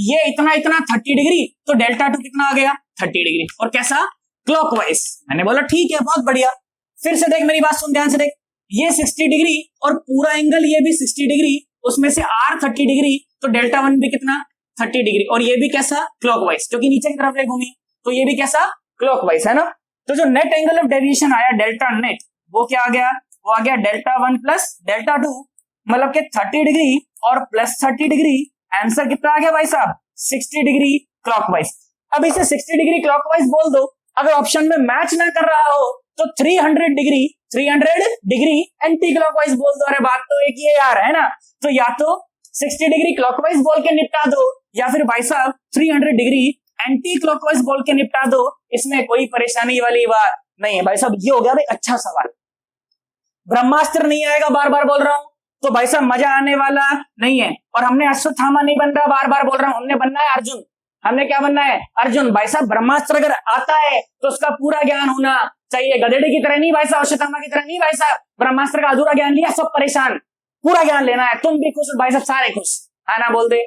ये इतना 30 डिग्री, तो ΔH कितना आ गया 30 डिग्री। और कैसा, क्लॉकवाइज। मैंने बोला ठीक है बहुत बढ़िया। फिर से देख मेरी बात सुन ध्यान से देख, ये 60 डिग्री और पूरा एंगल ये भी 60 डिग्री, उसमें से R 30 डिग्री, तो ΔH भी कितना 30 डिग्री, और ये भी कैसा क्लॉकवाइज, क्योंकि नीचे की तरफ ले घूमी, तो ये भी कैसा क्लॉकवाइज है ना। तो जो नेट एंगल ऑफ डेविएशन आया डेल्टा नेट, वो क्या आ गया, वो आ गया ΔH1 प्लस ΔH2, मतलब के 30 डिग्री और प्लस 30 डिग्री, आंसर कितना आ गया भाई साहब 60 डिग्री क्लॉकवाइज। अब इसे 60 डिग्री क्लॉकवाइज बोल दो, अगर ऑप्शन में मैच ना कर रहा हो तो 300 डिग्री एंटी क्लॉकवाइज बोल दो। अरे बात तो एक ही है यार, है ना। तो या तो 60 डिग्री क्लॉकवाइज बोल के निपटा दो, या फिर भाई साहब 300 डिग्री एंटी क्लॉकवाइज बोल के निपटा दो, इसमें कोई परेशानी वाली बात नहीं है भाई साहब। ये हो गया भाई अच्छा सवाल, ब्रह्मास्त्र नहीं आएगा, बार बार बोल रहा हूं, तो भाई साहब मजा आने वाला नहीं है। और हमने अश्वत्थामा नहीं बन रहा, बार बार बोल रहा हूं, हमने बनना है अर्जुन। हमने क्या बनना है, अर्जुन। भाई साहब ब्रह्मास्त्र अगर आता है तो उसका पूरा ज्ञान होना चाहिए, गधेड़े की तरह नहीं भाई साहब, अश्वत्थामा की तरह नहीं भाई साहब। ब्रह्मास्त्र का अधूरा ज्ञान लिया, सब परेशान, पूरा ज्ञान लेना है, तुम भी खुश भाई साहब, सारे खुश, है ना, बोल दे,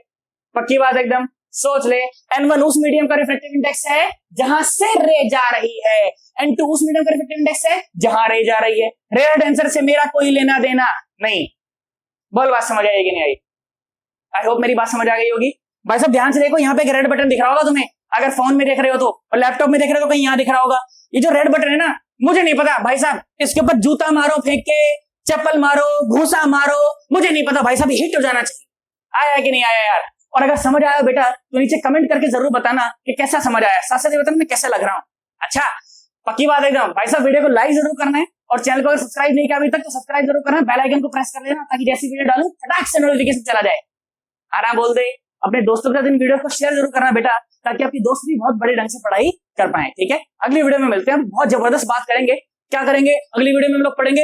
पक्की बात एकदम। सोच ले, N1 उस मीडियम का रिफ्रैक्टिव इंडेक्स है जहां से रे जा रही है, N2 उस मीडियम का रिफ्रैक्टिव इंडेक्स है जहां रे जा रही है। रेयर डेंसर से मेरा कोई लेना देना नहीं। बोल बात समझ आई कि नहीं आई? आई होप मेरी बात समझ आ गई होगी। भाई साहब ध्यान से देखो, यहाँ पे एक रेड बटन दिख रहा होगा तुम्हें, अगर फोन में देख रहे हो तो, और लैपटॉप में देख रहे हो तो कहीं यहाँ दिख रहा होगा। ये जो रेड बटन है ना, मुझे नहीं पता भाई साहब, इसके ऊपर जूता मारो फेंक के, चप्पल मारो, घूसा मारो, मुझे नहीं पता भाई साहब, हिट हो जाना चाहिए। आया कि नहीं आया यार? और अगर समझ आया बेटा तो नीचे कमेंट करके जरूर बताना कि कैसा समझ आया, साथ साथ बताना मैं कैसा लग रहा हूँ। अच्छा पक्की बात एकदम भाई साहब, वीडियो को लाइक जरूर करना है और चैनल को अगर सब्सक्राइब नहीं किया अभी तक तो सब्सक्राइब जरूर करना है, बेल आइकन को प्रेस कर देना ताकि जैसी वीडियो डालूं फटाक से नोटिफिकेशन चला जाए। आराम बोल दे, अपने दोस्तों के साथ इन वीडियो को शेयर जरूर करना बेटा, ताकि आपके दोस्त भी बहुत बड़े ढंग से पढ़ाई कर पाए। ठीक है, अगली वीडियो में मिलते हैं, बहुत जबरदस्त बात करेंगे। क्या करेंगे अगली वीडियो में? हम लोग पढ़ेंगे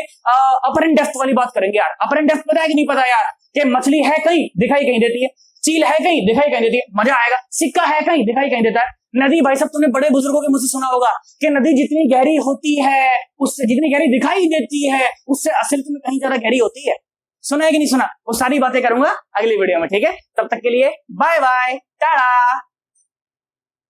अपर एंड डेप्थ वाली बात करेंगे यार। अपर एंड डेप्थ पता है कि नहीं पता यार? कि मछली है कहीं दिखाई कहीं देती है, चील है कहीं दिखाई कहीं देती है, मजा आएगा। सिक्का है कहीं दिखाई कहीं देता है। नदी भाई साहब तुमने बड़े बुजुर्गों के मुझसे सुना होगा कि नदी जितनी गहरी होती है उससे, जितनी गहरी दिखाई देती है उससे असल में कहीं ज्यादा गहरी होती है। सुना है कि नहीं सुना? वो सारी बातें करूंगा अगली वीडियो में। ठीक है, तब तक के लिए बाय बाय, टाटा।